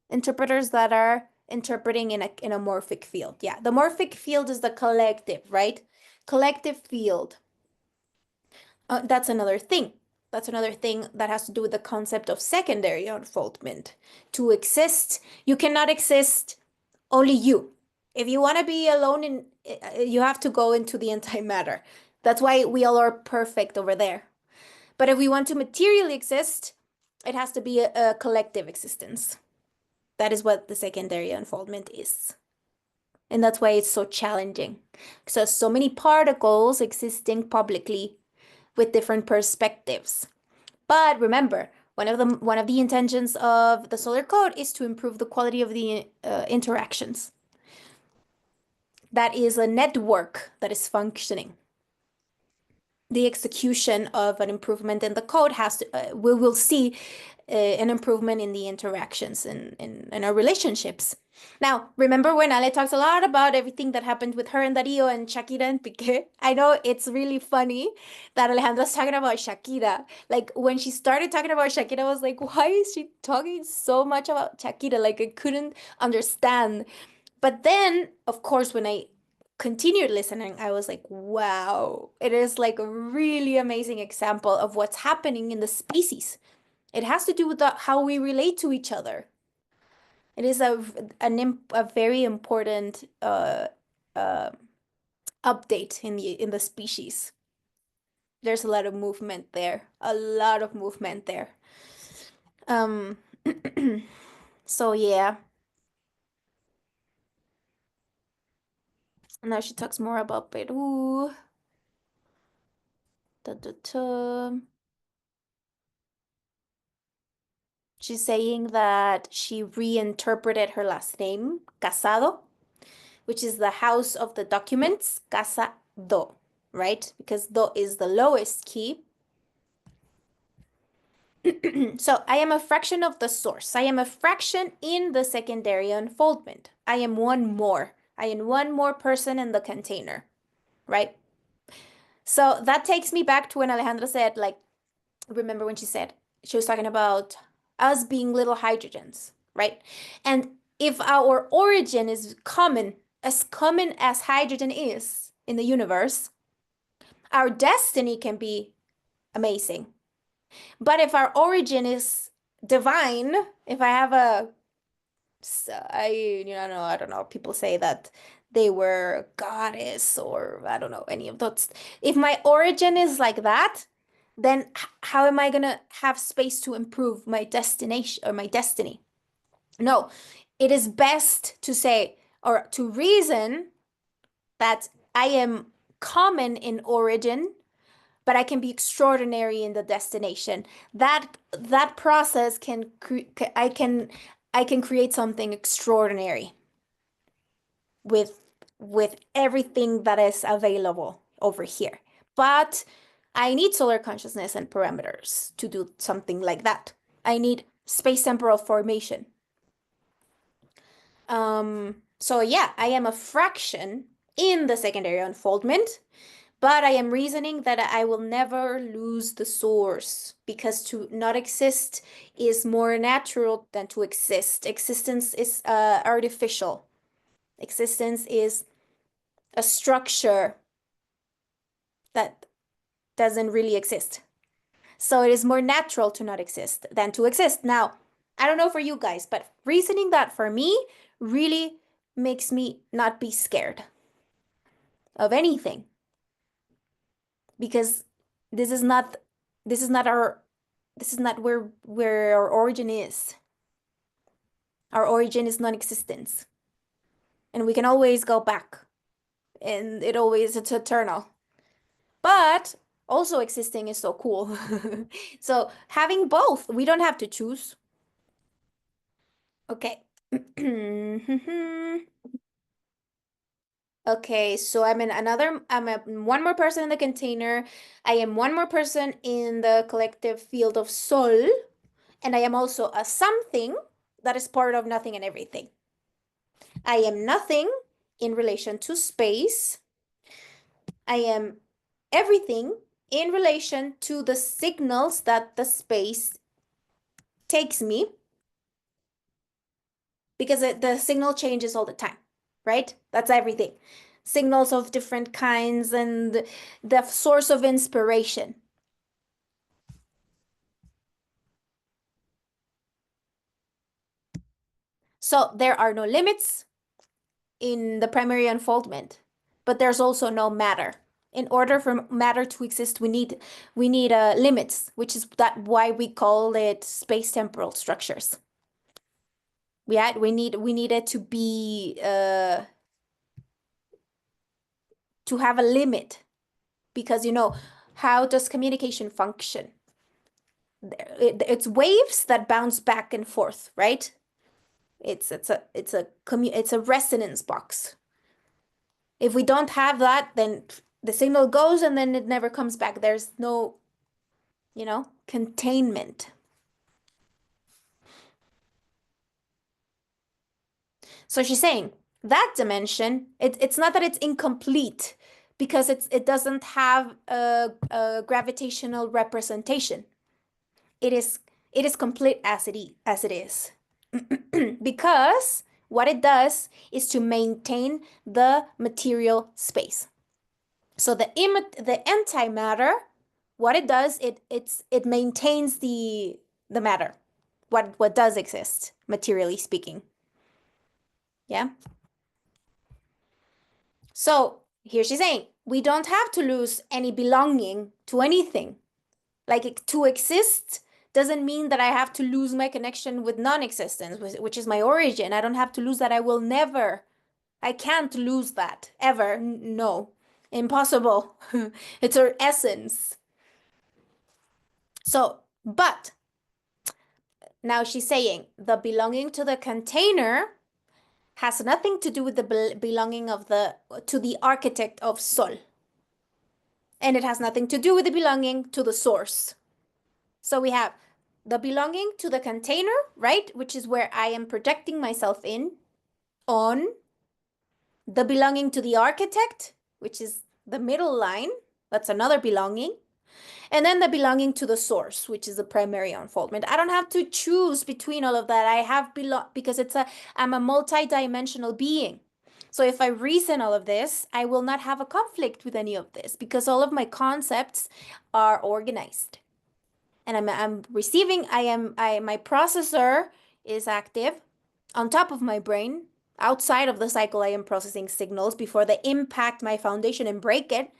interpreters that are interpreting in a morphic field. Yeah, the morphic field is the collective, right? Collective field. That's another thing. That's another thing that has to do with the concept of secondary unfoldment. To exist, you cannot exist only you. If you want to be alone, you have to go into the antimatter. That's why we all are perfect over there. But if we want to materially exist, it has to be a collective existence. That is what the secondary unfoldment is. And that's why it's so challenging. So many particles existing publicly with different perspectives. But remember, one of the intentions of the Solar Code is to improve the quality of the interactions. That is a network that is functioning. The execution of an improvement in the code has to, we will see an improvement in the interactions in our relationships. Now, remember when Ale talks a lot about everything that happened with her and Darío and Shakira and Piqué? I know it's really funny that Alejandra's talking about Shakira. Like, when she started talking about Shakira, I was like, why is she talking so much about Shakira? Like, I couldn't understand. But then, of course, when I continued listening, I was like, wow, it is like a really amazing example of what's happening in the species. It has to do with how we relate to each other. It is a very important update in the species. There's a lot of movement there, a lot of movement there. So yeah. Now she talks more about Peru. She's saying that she reinterpreted her last name, Casado, which is the house of the documents, Casa Do, right? Because Do is the lowest key. So I am a fraction of the source. I am a fraction in the secondary unfoldment. I am one more. I am one more person in the container, right? So that takes me back to when Alejandra said, like, remember when she said, she was talking about us being little hydrogens, right? And if our origin is common as hydrogen is in the universe, our destiny can be amazing. But if our origin is divine, if I have I don't know, people say that they were goddess, or I don't know, any of those. If my origin is like that, then how am I gonna have space to improve my destination or my destiny? No, it is best to say or to reason that I am common in origin, but I can be extraordinary in the destination. That process I can create something extraordinary with everything that is available over here. But I need solar consciousness and parameters to do something like that. I need space-temporal formation. So yeah, I am a fraction in the secondary unfoldment, but I am reasoning that I will never lose the source, because to not exist is more natural than to exist. Existence is artificial. Existence is a structure that doesn't really exist. So it is more natural to not exist than to exist. Now, I don't know for you guys, but reasoning that for me really makes me not be scared of anything. Because this is not where our origin is. Our origin is non-existence. And we can always go back. And it's eternal. But also existing is so cool. So having both, we don't have to choose. Okay. Okay, so I'm one more person in the container. I am one more person in the collective field of Sol. And I am also a something that is part of nothing and everything. I am nothing in relation to space. I am everything in relation to the signals that the space takes me, because the signal changes all the time, right? That's everything. Signals of different kinds and the source of inspiration. So there are no limits in the primary unfoldment, but there's also no matter. In order for matter to exist, we need limits, which is why we call it space-temporal structures. We need it to be to have a limit, because how does communication function? It's waves that bounce back and forth, right? It's a resonance box. If we don't have that, then the signal goes and then it never comes back. There's no, containment. So she's saying that dimension, it's not that it's incomplete, because it doesn't have a gravitational representation. It is complete as it is. Because what it does is to maintain the material space. So the antimatter, what it does, it maintains the matter, what does exist, materially speaking. Yeah. So here she's saying, we don't have to lose any belonging to anything. Like, to exist doesn't mean that I have to lose my connection with non-existence, which is my origin. I don't have to lose that. I can't lose that ever. No, impossible. It's our essence. So, but now she's saying the belonging to the container has nothing to do with the belonging to the architect of Sol. And it has nothing to do with the belonging to the source. So we have the belonging to the container, right? Which is where I am projecting myself on. The belonging to the architect, which is the middle line, That's another belonging. And then the belonging to the source, which is the primary unfoldment. I don't have to choose between all of that. I have because I'm a multi-dimensional being. So if I reason all of this, I will not have a conflict with any of this because all of my concepts are organized. And I'm receiving, my processor is active on top of my brain. Outside of the cycle, I am processing signals before they impact my foundation and break it.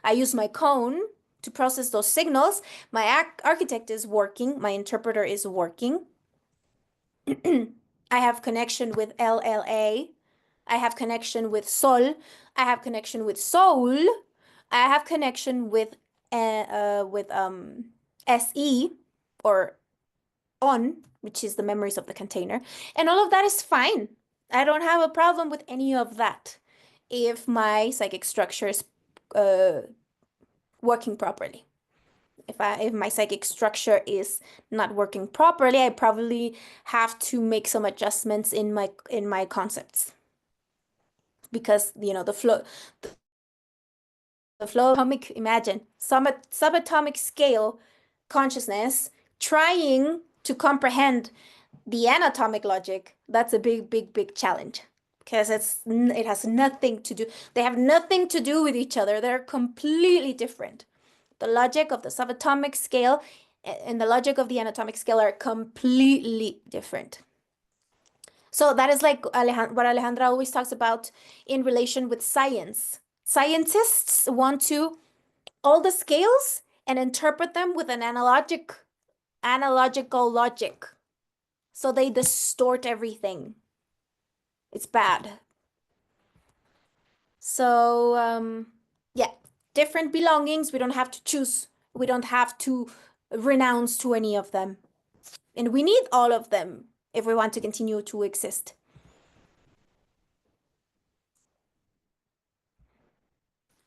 I use my cone to process those signals. My architect is working. My interpreter is working. I have connection with LLA. I have connection with Sol. I have connection with Soul. I have connection with SE or on, which is the memories of the container. And all of that is fine. I don't have a problem with any of that if my psychic structure is working properly. If my psychic structure is not working properly, I probably have to make some adjustments in my concepts. Because, you know, the flow atomic, imagine subatomic scale consciousness trying to comprehend the anatomic logic. That's a big challenge because it has nothing to do. They have nothing to do with each other. They're completely different. The logic of the subatomic scale and the logic of the anatomic scale are completely different. So that is like what Alejandra always talks about in relation with science. Scientists want to all the scales and interpret them with an analogical logic. So they distort everything. It's bad. So yeah, different belongings. We don't have to choose. We don't have to renounce to any of them. And we need all of them if we want to continue to exist.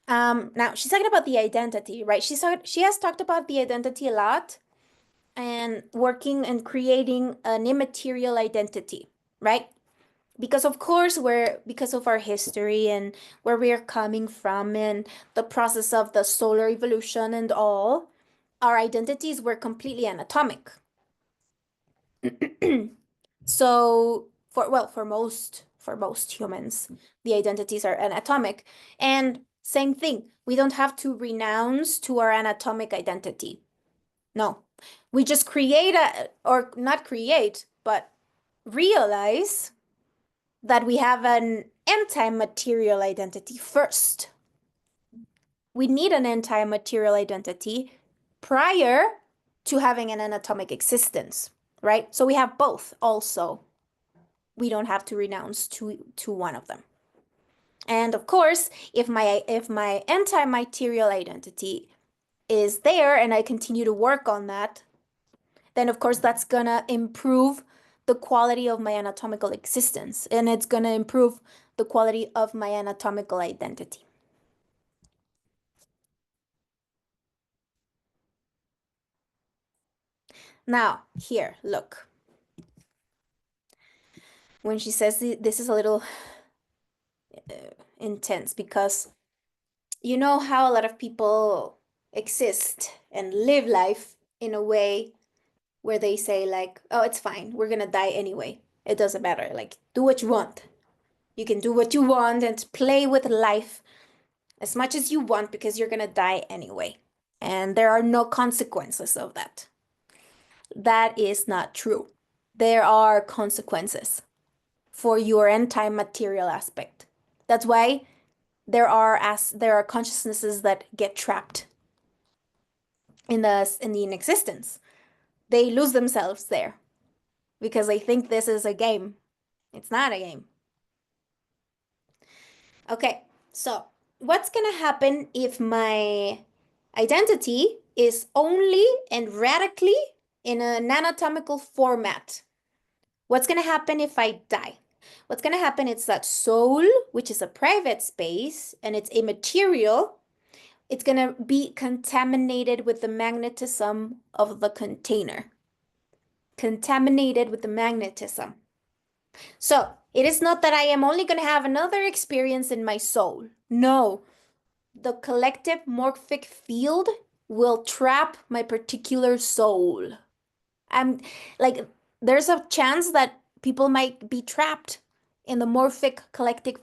Now she's talking about the identity, right? She has talked about the identity a lot and working and creating an immaterial identity, right? Because of course because of our history and where we are coming from and the process of the solar evolution and all, our identities were completely anatomic. So for most humans, the identities are anatomic. And same thing, we don't have to renounce to our anatomic identity. No, we just create or not create, but realize that we have an anti-material identity first. We need an anti-material identity prior to having an anatomic existence, right? So we have both also. We don't have to renounce to one of them. And of course, if my anti-material identity is there and I continue to work on that, then of course that's gonna improve the quality of my anatomical existence, and it's gonna improve the quality of my anatomical identity. Now, here, look. When she says this is a little intense because you know how a lot of people exist and live life in a way where they say like, oh, it's fine, we're gonna die anyway. It doesn't matter, like, do what you want. You can do what you want and play with life as much as you want because you're gonna die anyway. And there are no consequences of that. That is not true. There are consequences for your anti-material aspect. That's why there are consciousnesses that get trapped in the inexistence. They lose themselves there because they think this is a game. It's not a game. Okay, so what's gonna happen if my identity is only and radically in an anatomical format? What's gonna happen if I die? What's gonna happen is that soul, which is a private space and it's immaterial, it's gonna be contaminated with the magnetism of the container. Contaminated with the magnetism. So it is not that I am only gonna have another experience in my soul. No, the collective morphic field will trap my particular soul. I'm like, there's a chance that people might be trapped in the morphic collective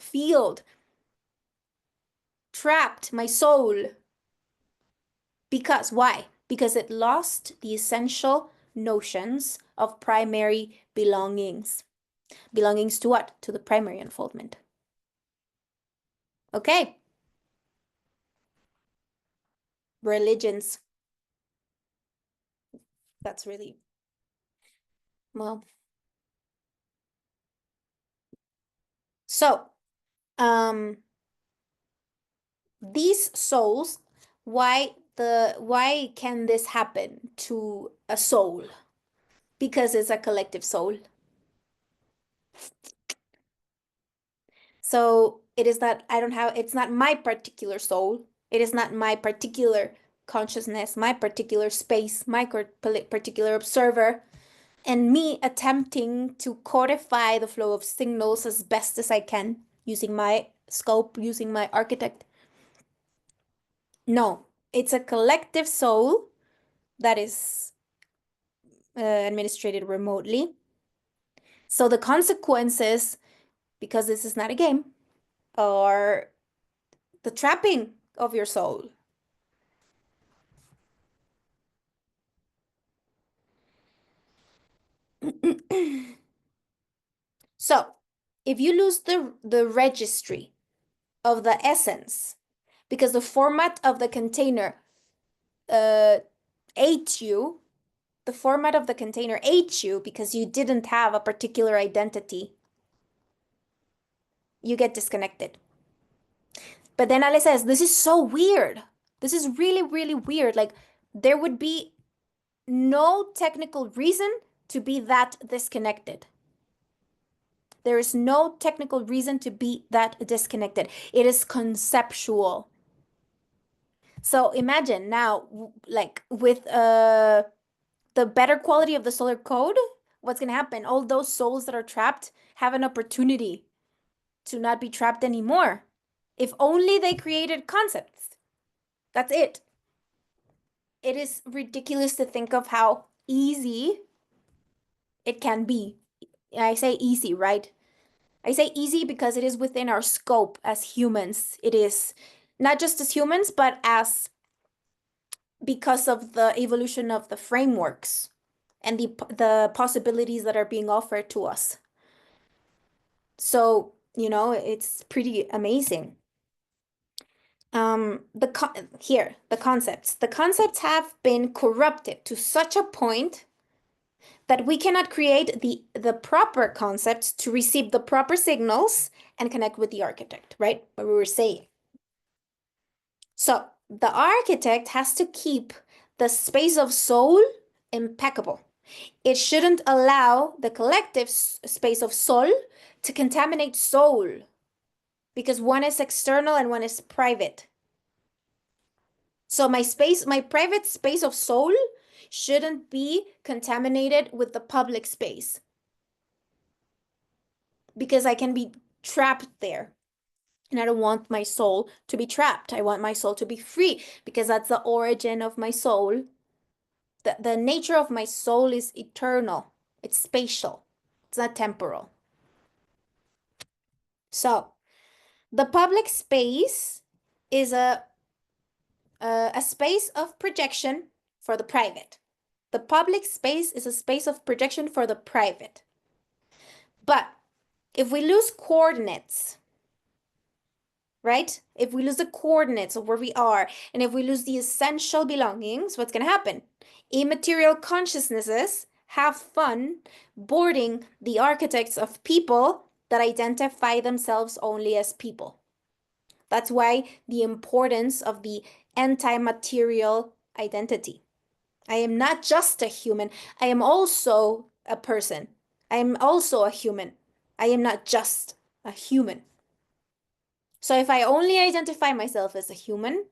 field. Trapped, my soul. Because why? Because it lost the essential notions of primary belongings. Belongings to what? To the primary unfoldment. Okay. Religions. That's really, well. So, these souls, why can this happen to a soul? Because it's a collective soul. So it is that it's not my particular soul. It is not my particular consciousness, my particular space, my particular observer, and me attempting to codify the flow of signals as best as I can using my scope, using my architect. No, it's a collective soul that is administrated remotely. So the consequences, because this is not a game, are the trapping of your soul. So if you lose the registry of the essence, because the format of the container ate you, the format of the container ate you because you didn't have a particular identity, you get disconnected. But then Ale says, this is so weird. This is really, really weird. Like, there would be no technical reason to be that disconnected. There is no technical reason to be that disconnected. It is conceptual. So imagine now, like with the better quality of the solar code, what's going to happen? All those souls that are trapped have an opportunity to not be trapped anymore. If only they created concepts. That's it. It is ridiculous to think of how easy it can be. I say easy, right? I say easy because it is within our scope as humans. It is not just as humans, but as because of the evolution of the frameworks and the possibilities that are being offered to us. So, you know, it's pretty amazing. The concepts. The concepts have been corrupted to such a point that we cannot create the proper concepts to receive the proper signals and connect with the architect, right? What we were saying. So the architect has to keep the space of soul impeccable. It shouldn't allow the collective space of soul to contaminate soul, because one is external and one is private. So my private space of soul shouldn't be contaminated with the public space, because I can be trapped there. And I don't want my soul to be trapped. I want my soul to be free, because that's the origin of my soul. The nature of my soul is eternal. It's spatial. It's not temporal. So the public space is a space of projection for the private. The public space is a space of projection for the private. But if we lose coordinates, right? If we lose the coordinates of where we are, and if we lose the essential belongings, what's going to happen? Immaterial consciousnesses have fun boarding the architects of people that identify themselves only as people. That's why the importance of the anti-material identity. I am not just a human. I am also a person. I am also a human. I am not just a human. So if I only identify myself as a human,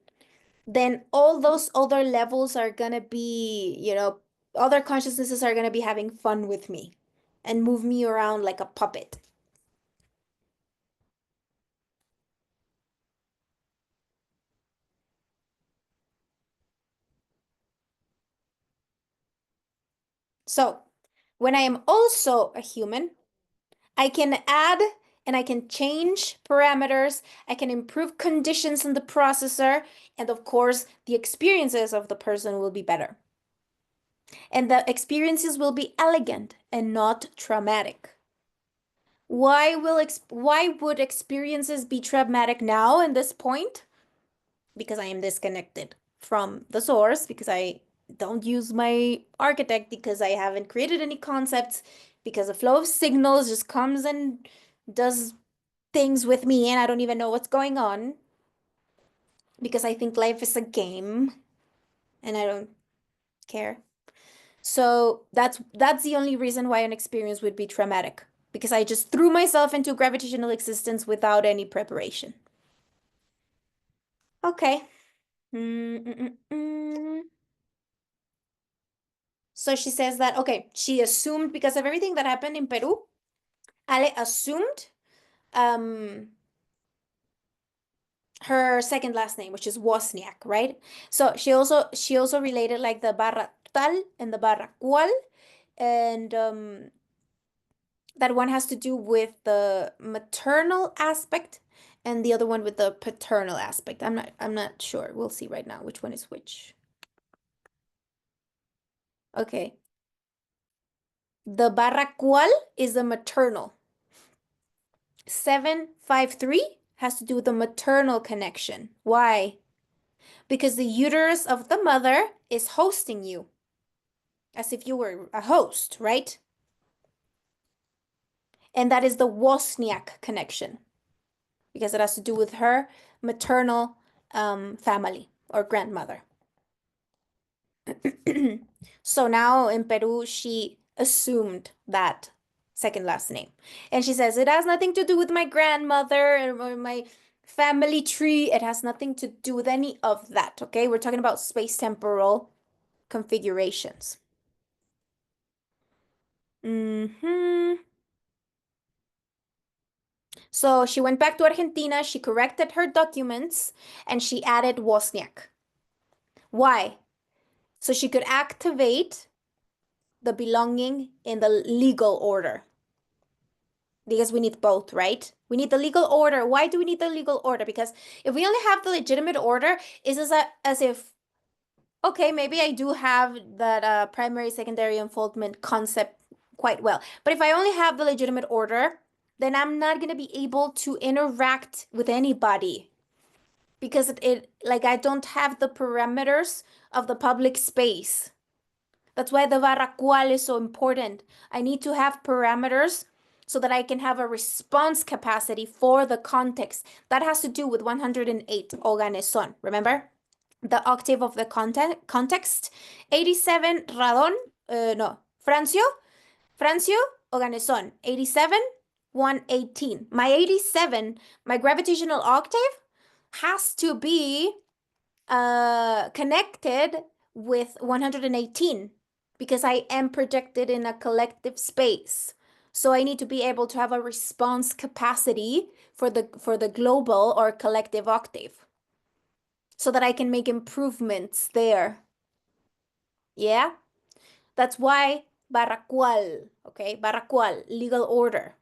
then all those other levels are gonna be, you know, other consciousnesses are gonna be having fun with me and move me around like a puppet. So when I am also a human, I can add and I can change parameters. I can improve conditions in the processor. And of course, the experiences of the person will be better. And the experiences will be elegant and not traumatic. Why would experiences be traumatic now in this point? Because I am disconnected from the source, because I don't use my architect, because I haven't created any concepts, because the flow of signals just comes and does things with me and I don't even know what's going on, because I think life is a game and I don't care. So that's the only reason why an experience would be traumatic, because I just threw myself into gravitational existence without any preparation. Okay. So she says that, okay, she assumed, because of everything that happened in Peru, Ale assumed her second last name, which is Wozniak, right? So she also related like the barra tal and the barra cual, and that one has to do with the maternal aspect and the other one with the paternal aspect. I'm not sure. We'll see right now which one is which. Okay. The barra cual is the maternal. 753 has to do with the maternal connection. Why? Because the uterus of the mother is hosting you, as if you were a host, right? And that is the Wozniak connection, because it has to do with her maternal family or grandmother. So now in Peru, she assumed that second last name. And she says, it has nothing to do with my grandmother or my family tree. It has nothing to do with any of that, okay? We're talking about space-temporal configurations. So she went back to Argentina, she corrected her documents, and she added Wozniak. Why? So she could activate the belonging in the legal order. Because we need both, right? We need the legal order. Why do we need the legal order? Because if we only have the legitimate order, it's as if, okay, maybe I do have that primary, secondary unfoldment concept quite well. But if I only have the legitimate order, then I'm not going to be able to interact with anybody, because like I don't have the parameters of the public space. That's why the barra cual is so important. I need to have parameters so that I can have a response capacity for the context. That has to do with 108 Oganesson, remember? The octave of the context. 87 Radon, no, Francio, Oganesson. 87, 118. My 87, my gravitational octave has to be connected with 118, because I am projected in a collective space. So I need to be able to have a response capacity for the global or collective octave, so that I can make improvements there. Yeah? That's why barra cual, okay? Barra cual, legal order.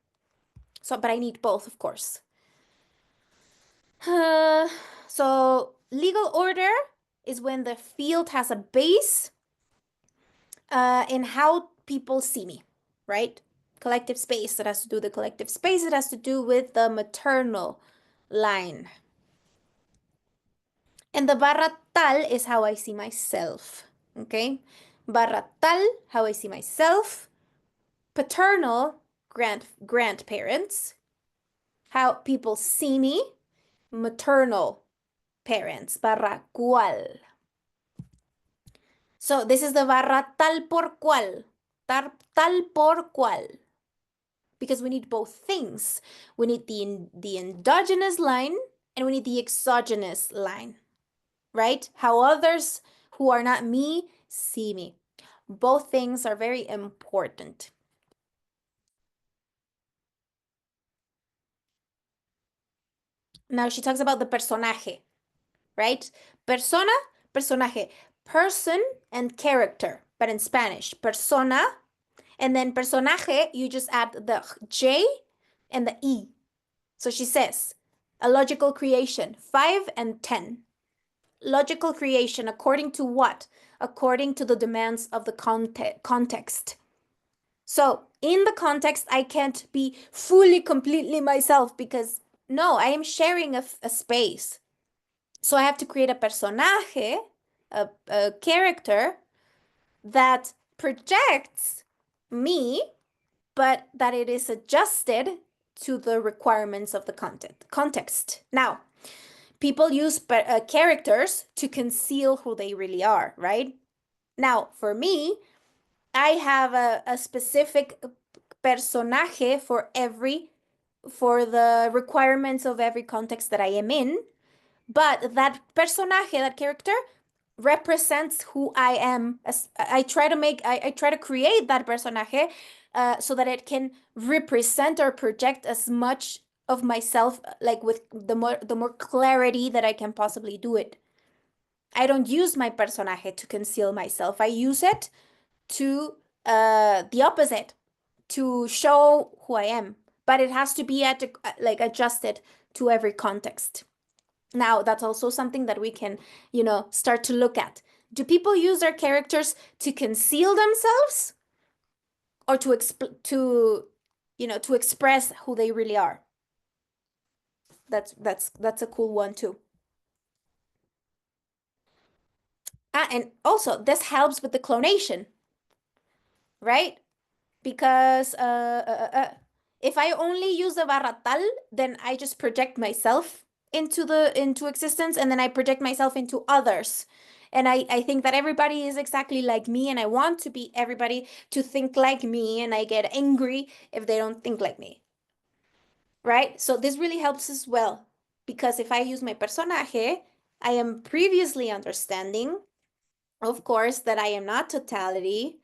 So, but I need both, of course. So legal order is when the field has a base in how people see me, right? Collective space, that has to do with the collective space. It has to do with the maternal line. And the barra tal is how I see myself, okay? Barra tal, how I see myself. Paternal, grandparents, how people see me. Maternal parents, barra cual. So this is the barra tal por cual, tal por cual, because we need both things. We need the endogenous line and we need the exogenous line, right? How others who are not me see me. Both things are very important. Now she talks about the personaje, right? Persona, personaje, person and character. but in Spanish, persona, and then personaje, you just add the J and the E. So she says, a logical creation, 5 and 10. Logical creation, according to what? According to the demands of the context. So in the context, I can't be fully, completely myself because no, I am sharing a space. So I have to create a personaje, a character that projects me, but that it is adjusted to the requirements of the context. Now, people use characters to conceal who they really are, right? Now, for me, I have a specific personaje for the requirements of every context that I am in, but that personaje, that character, represents who I am. I try to create that personaje so that it can represent or project as much of myself, like with the more clarity that I can possibly do it. I don't use my personaje to conceal myself. I use it to the opposite, to show who I am, but it has to be adjusted to every context. Now, that's also something that we can, start to look at. Do people use their characters to conceal themselves or to express who they really are? That's a cool one too. And also this helps with the clonation, right? Because if I only use the barra tal, then I just project myself into existence, and then I project myself into others. And I think that everybody is exactly like me, and I want to be everybody to think like me, and I get angry if they don't think like me. Right? So this really helps as well, because if I use my personaje, I am previously understanding, of course, that I am not totality,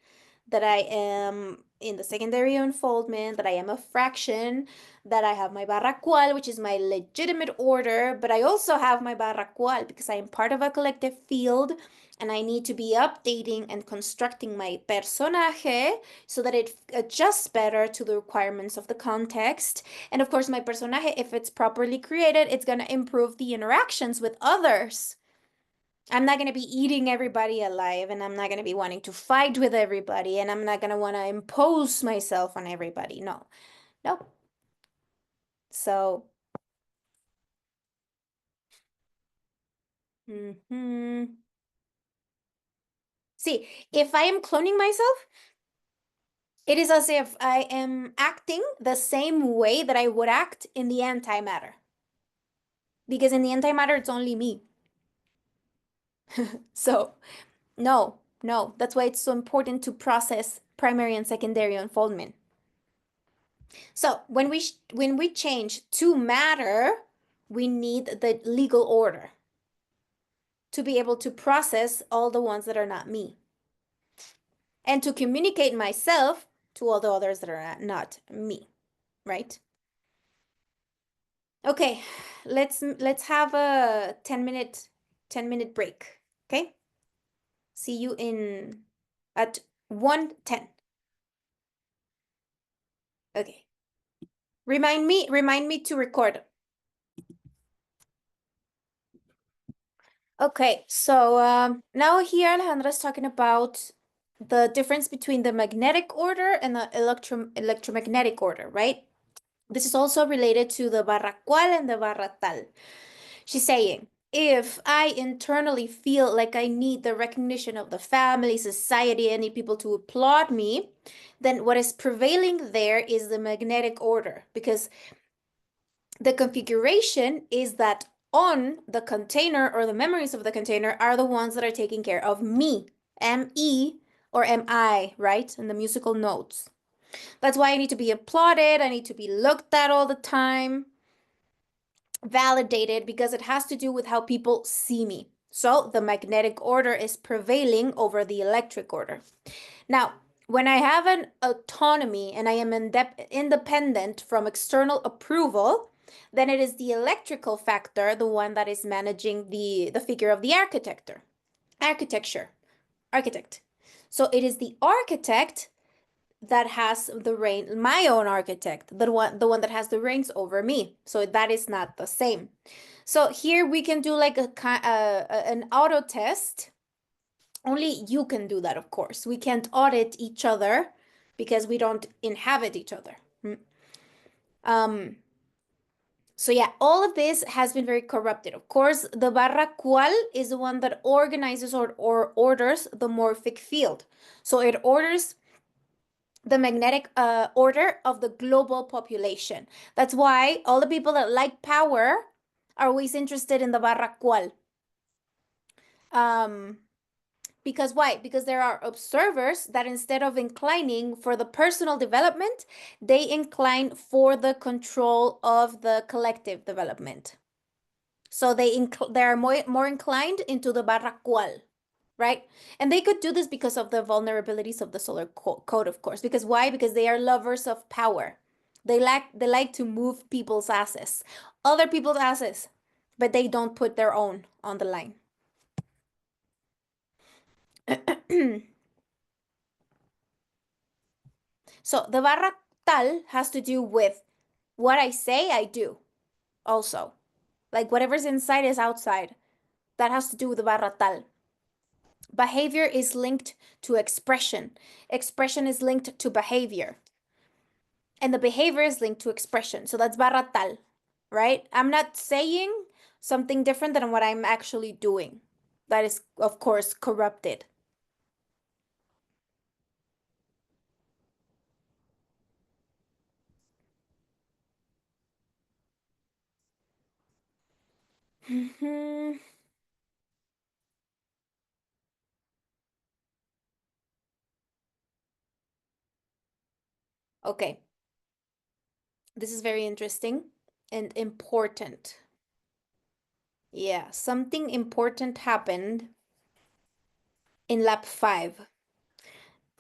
that I am in the secondary unfoldment, that I am a fraction, that I have my barra cual, which is my legitimate order, but I also have my barra cual because I am part of a collective field, and I need to be updating and constructing my personaje so that it adjusts better to the requirements of the context. And of course, my personaje, if it's properly created, it's going to improve the interactions with others. I'm not going to be eating everybody alive, and I'm not going to be wanting to fight with everybody, and I'm not going to want to impose myself on everybody. No. So, see, if I am cloning myself, it is as if I am acting the same way that I would act in the antimatter. Because in the antimatter, it's only me. So, no, that's why it's so important to process primary and secondary unfoldment. So when we change to matter, we need the legal order to be able to process all the ones that are not me, and to communicate myself to all the others that are not me, right? Okay, let's have a 10-minute break. Okay, see you at 1:10. Okay, remind me to record. Okay, so now here Alejandra is talking about the difference between the magnetic order and the electromagnetic order, right? This is also related to the barra cual and the barra tal. She's saying, if I internally feel like I need the recognition of the family, society, I need people to applaud me, then what is prevailing there is the magnetic order, because the configuration is that on the container, or the memories of the container, are the ones that are taking care of me, M-E or M-I, right? In the musical notes. That's why I need to be applauded. I need to be looked at all the time, validated, because it has to do with how people see me. So the magnetic order is prevailing over the electric order. Now, when I have an autonomy and I am independent from external approval, then it is the electrical factor, the one that is managing the figure of the architect. So it is the architect that has the reign, my own architect, the one that has the reins over me. So that is not the same. So here we can do like an auto test. Only you can do that, of course. We can't audit each other because we don't inhabit each other. So yeah, all of this has been very corrupted. Of course, the barra cual is the one that organizes or orders the morphic field. So it orders the magnetic order of the global population. That's why all the people that like power are always interested in the barra cual. Because why? Because there are observers that instead of inclining for the personal development, they incline for the control of the collective development. So they are more inclined into the barra cual, right? And they could do this because of the vulnerabilities of the solar code, of course. Because why? Because they are lovers of power. They like to move people's asses, other people's asses, but they don't put their own on the line. So the barra tal has to do with what I say I do also. Like whatever's inside is outside. That has to do with the barra tal. Behavior is linked to expression. Expression is linked to behavior. And the behavior is linked to expression. So that's barra tal, right? I'm not saying something different than what I'm actually doing. That is, of course, corrupted. Okay. This is very interesting and important. Yeah, something important happened in lab 5.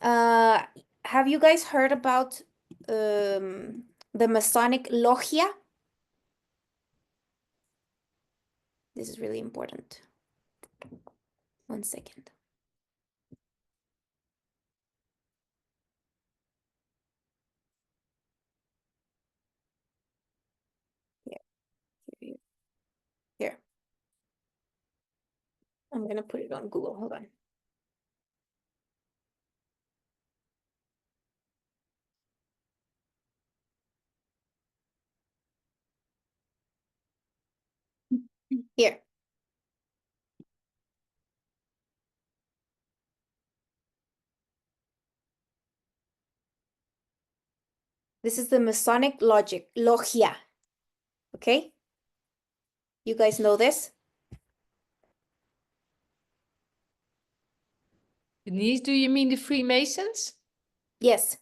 Have you guys heard about the Masonic Logia? This is really important. 1 second. Here. I'm gonna put it on Google. Hold on. Here. This is the Masonic Logia. Okay? You guys know this? Denise, do you mean the Freemasons? Yes.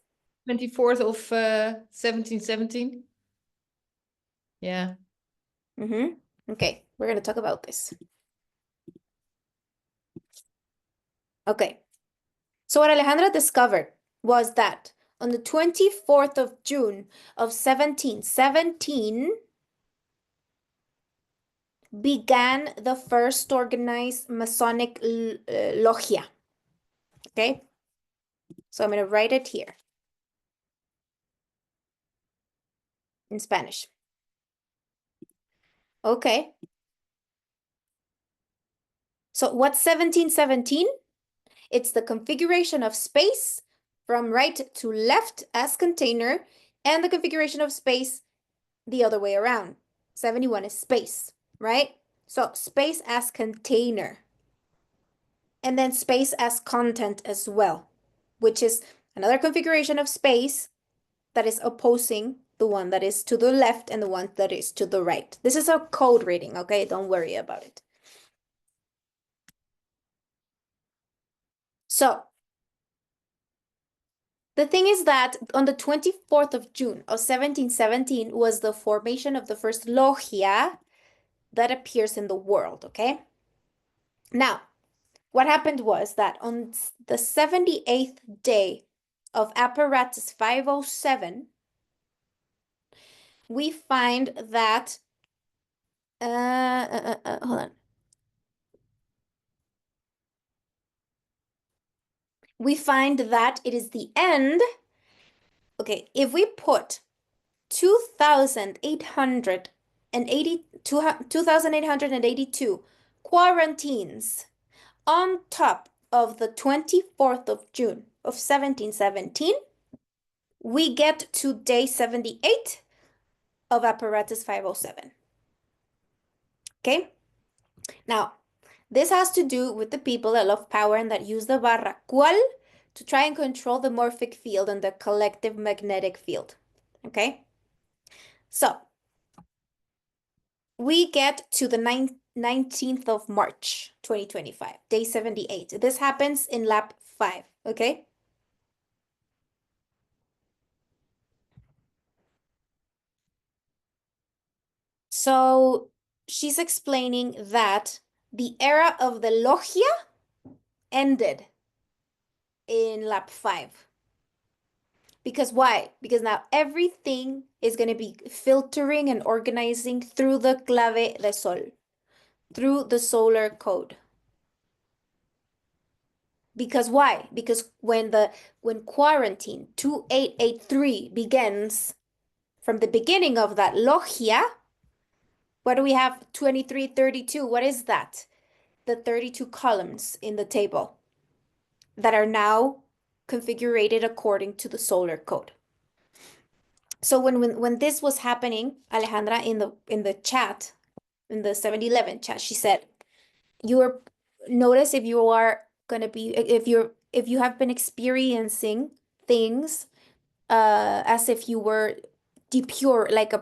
24th of 1717? Yeah. Okay, we're gonna talk about this. Okay. So what Alejandra discovered was that on the 24th of June of 1717 began the first organized Masonic Logia. Okay? So I'm going to write it here in Spanish. Okay. So what's 1717? It's the configuration of space from right to left as container and the configuration of space the other way around. 71 is space, right? So space as container. And then space as content as well, which is another configuration of space that is opposing the one that is to the left and the one that is to the right. This is a code reading, okay? Don't worry about it. So the thing is that on the 24th of June of 1717 was the formation of the first logia that appears in the world, okay? Now, what happened was that on the 78th day of apparatus 507, we find that, hold on. we find that it is the end. Okay, if we put 2,882 quarantines on top of the 24th of June of 1717, we get to day 78 of apparatus 507. Okay? Now, this has to do with the people that love power and that use the barra cual to try and control the morphic field and the collective magnetic field. Okay? So, we get to the 19th of March, 2025, day 78. This happens in lap 5, okay? So she's explaining that the era of the logia ended in lap 5. Because why? Because now everything is going to be filtering and organizing through the clave de sol, through the solar code. Because why? Because when quarantine 2883 begins, from the beginning of that logia, what do we have? 2332. What is that? The 32 columns in the table that are now configured according to the solar code. So when this was happening, Alejandra in the chat, in the 7-Eleven chat, she said, notice if you are gonna be, if you have been experiencing things as if you were depure, like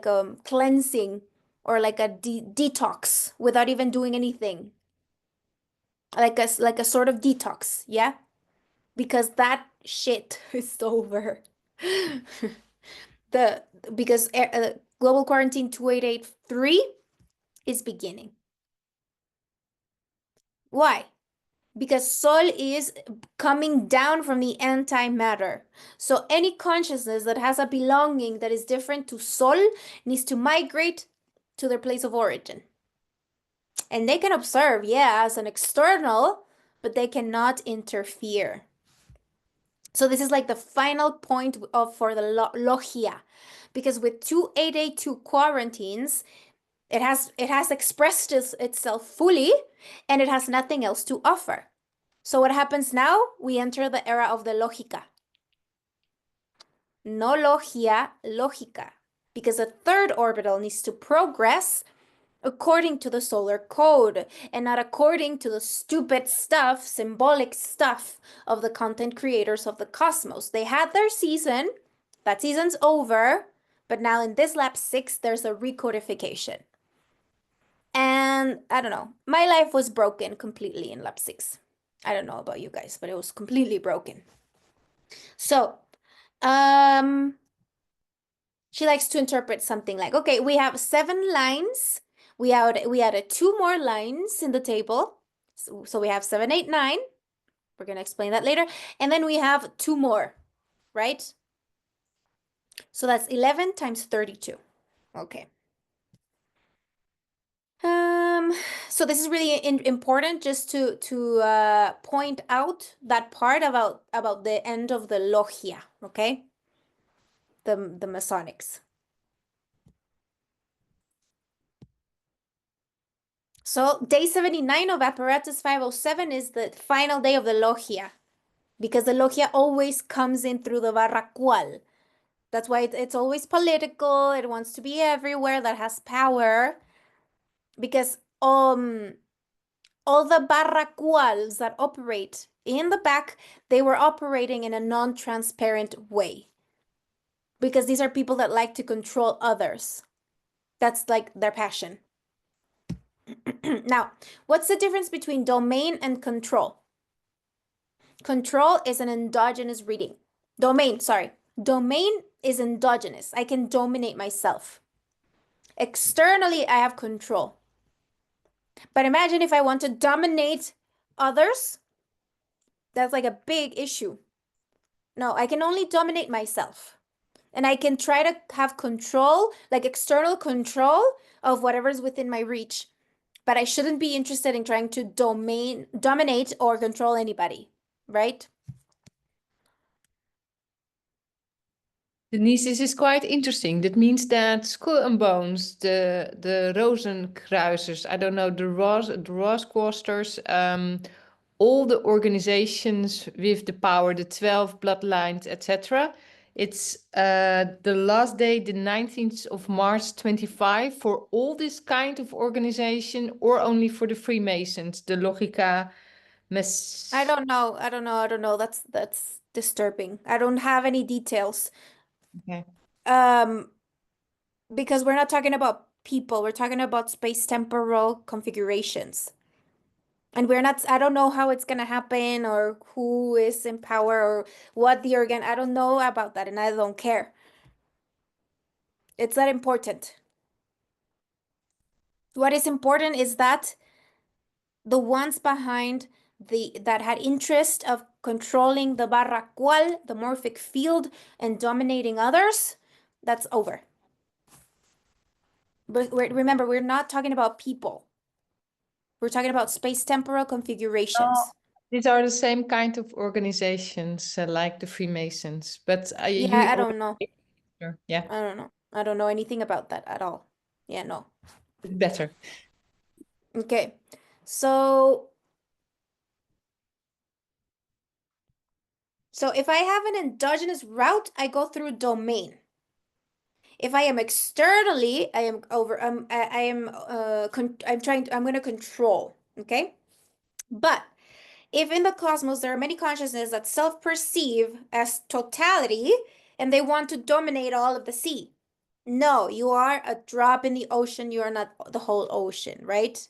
a cleansing or like a detox without even doing anything. Like a sort of detox, yeah? Because that shit is over. Because global quarantine 2883 is beginning. Why? Because Sol is coming down from the antimatter. So any consciousness that has a belonging that is different to Sol needs to migrate to their place of origin. And they can observe, yeah, as an external, but they cannot interfere. So this is like the final point for the logia, because with 2882 quarantines, it has expressed itself fully, and it has nothing else to offer. So what happens now? We enter the era of the lógica. No logia, lógica, because a third orbital needs to progress according to the solar code and not according to the stupid stuff, symbolic stuff of the content creators of the cosmos. They had their season, that season's over, but now in this lap 6, there's a recodification. And I don't know, my life was broken completely in lap 6. I don't know about you guys, but it was completely broken. So, she likes to interpret something like, okay, we have 7 lines. We added 2 more lines in the table. So we have 7, 8, 9. We're going to explain that later. And then we have 2 more, right? So that's 11 times 32. Okay. So this is really important just to point out that part about the end of the logia, okay? The Masonics. So day 79 of apparatus 507 is the final day of the logia, because the logia always comes in through the barra cual. That's why it's always political. It wants to be everywhere, that has power, because all the barra cuals that operate in the back, they were operating in a non-transparent way, because these are people that like to control others. That's like their passion. Now, what's the difference between domain and control? Control is an endogenous reading. Domain is endogenous. I can dominate myself. Externally, I have control. But imagine if I want to dominate others, that's like a big issue. No, I can only dominate myself. And I can try to have control, like external control of whatever's within my reach. But I shouldn't be interested in trying to dominate or control anybody, right? Denise, this is quite interesting. That means that Skull and Bones, the Rosenkruisers, I don't know, the Rosquosters, all the organizations with the power, the 12 bloodlines, etc. It's the last day, the 19th of March 25, for all this kind of organization, or only for the Freemasons, the Logica I don't know. That's disturbing. I don't have any details. Okay. Because we're not talking about people, we're talking about space-temporal configurations. And I don't know how it's gonna happen or who is in power or what I don't know about that, and I don't care. It's not important. What is important is that the ones behind that had interest of controlling the barra cual, the morphic field, and dominating others, that's over. But remember, we're not talking about people. We're talking about space-temporal configurations. These are the same kind of organizations like the Freemasons, but Yeah, I don't know. Yeah, I don't know. I don't know anything about that at all. Yeah, no. better. Okay. So if I have an endogenous route, I go through domain. If I am externally, I am over. I'm going to control. Okay. But if in the cosmos there are many consciousnesses that self-perceive as totality and they want to dominate all of the sea, no, you are a drop in the ocean. You are not the whole ocean, right?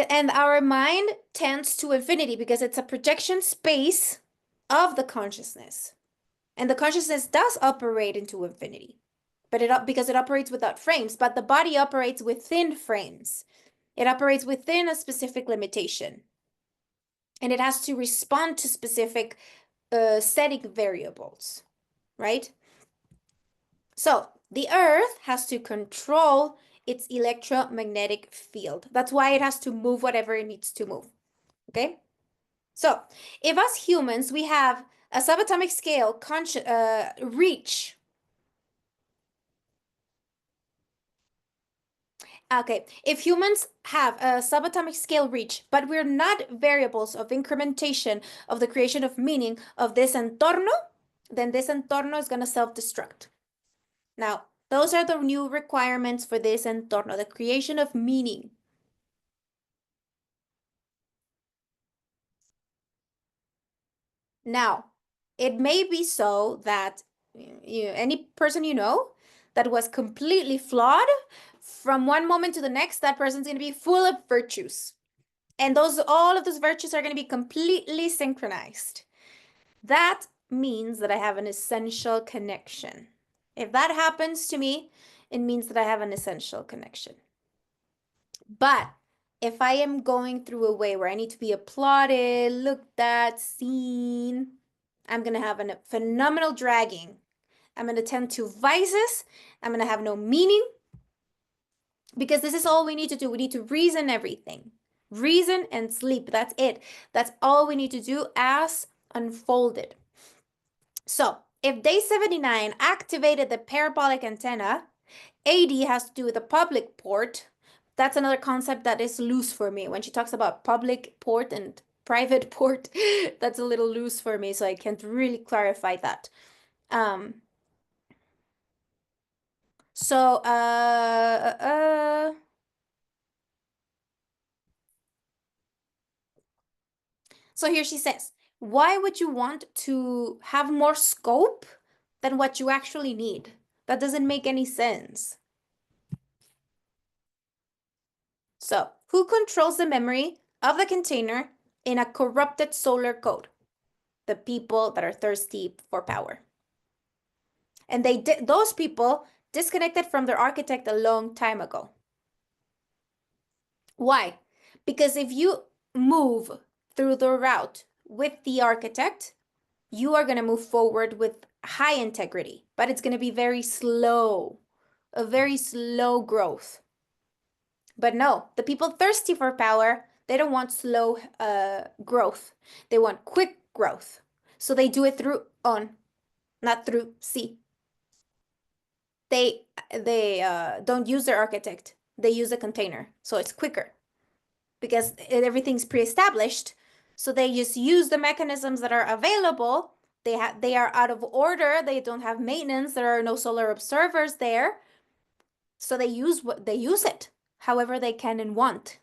And our mind tends to infinity because it's a projection space of the consciousness. And the consciousness does operate into infinity, but because it operates without frames, but the body operates within frames. It operates within a specific limitation. And it has to respond to specific setting variables, right? So the Earth has to control its electromagnetic field. That's why it has to move whatever it needs to move, okay? So if as humans, we have a subatomic scale reach. Okay, if humans have a subatomic scale reach, but we're not variables of incrementation of the creation of meaning of this entorno, then this entorno is going to self-destruct. Now, those are the new requirements for this entorno, the creation of meaning. Now, it may be so that any person you know that was completely flawed, from one moment to the next, that person's going to be full of virtues. And all of those virtues are going to be completely synchronized. That means that I have an essential connection. If that happens to me, it means that I have an essential connection. But if I am going through a way where I need to be applauded, looked at, seen, I'm going to have a phenomenal dragging. I'm going to tend to vices. I'm going to have no meaning. Because this is all we need to do. We need to reason everything. Reason and sleep. That's it. That's all we need to do as unfolded. So if day 79 activated the parabolic antenna, AD has to do with the public port. That's another concept that is loose for me. When she talks about public port and private port, that's a little loose for me, so I can't really clarify that. So here she says, why would you want to have more scope than what you actually need? That doesn't make any sense. So, who controls the memory of the container in a corrupted solar code? The people that are thirsty for power. And those people disconnected from their architect a long time ago. Why? Because if you move through the route with the architect, you are going to move forward with high integrity, but it's going to be very slow, a very slow growth. But no, the people thirsty for power, They don't want slow growth. They want quick growth. So they do it through on, not through C. They don't use their architect. They use a container. So it's quicker because everything's pre-established. So they just use the mechanisms that are available. They are out of order. They don't have maintenance. There are no solar observers there. So they use it however they can and want.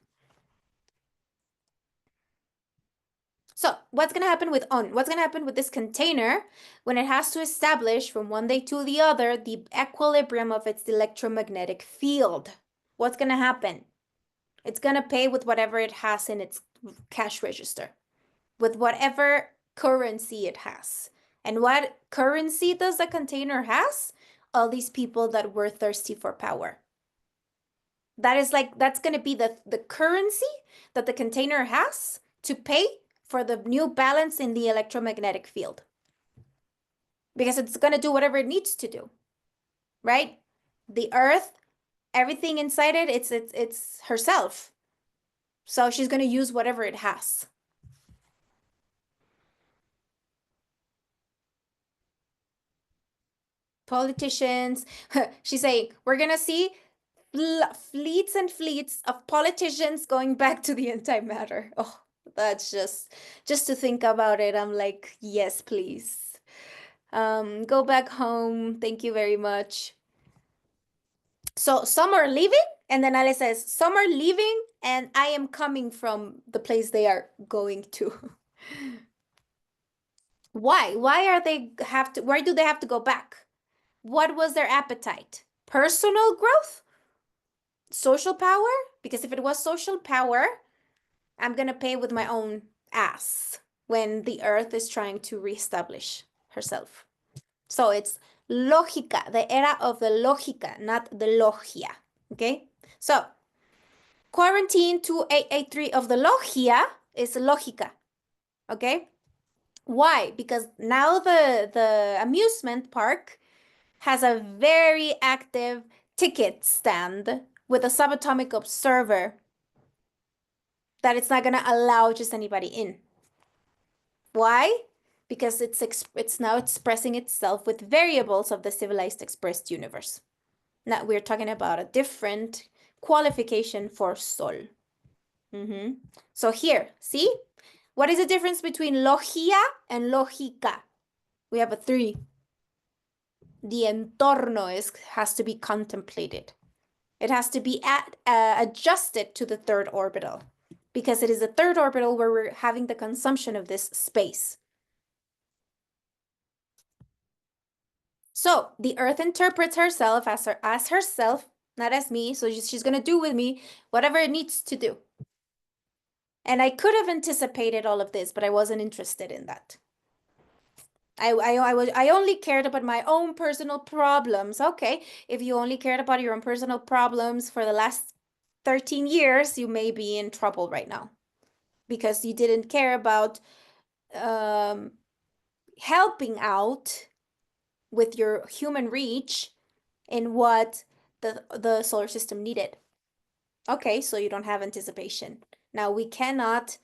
So what's going to happen with on? What's going to happen with this container when it has to establish from one day to the other the equilibrium of its electromagnetic field? What's going to happen? It's going to pay with whatever it has in its cash register, with whatever currency it has. And what currency does the container has? All these people that were thirsty for power. That's going to be the currency that the container has to pay for the new balance in the electromagnetic field. Because it's going to do whatever it needs to do, right? The earth, everything inside it, it's herself. So she's going to use whatever it has. Politicians, she's saying, we're going to see fleets and fleets of politicians going back to the antimatter. Oh, that's just to think about it. I'm like, yes, please. Go back home. Thank you very much. So some are leaving, and then Ale says, some are leaving, and I am coming from the place they are going to. Why? Why do they have to go back? What was their appetite? Personal growth? Social power? Because if it was social power, I'm going to pay with my own ass when the earth is trying to reestablish herself. So it's lógica, the era of the lógica, not the logia. Okay? So quarantine 2883 of the logia is lógica. Okay? Why? Because now the amusement park has a very active ticket stand with a subatomic observer that it's not going to allow just anybody in. Why? Because it's now expressing itself with variables of the civilized expressed universe. Now we're talking about a different qualification for Sol. So here, see? What is the difference between logia and lógica? We have a 3. The entorno has to be contemplated. It has to be adjusted to the third orbital, because it is the third orbital where we're having the consumption of this space. So the earth interprets herself as herself, not as me. So she's going to do with me whatever it needs to do. And I could have anticipated all of this, but I wasn't interested in that. I only cared about my own personal problems. Okay, if you only cared about your own personal problems for the last 13 years, you may be in trouble right now, because you didn't care about helping out with your human reach in what the solar system needed. Okay, so you don't have anticipation. Now we cannot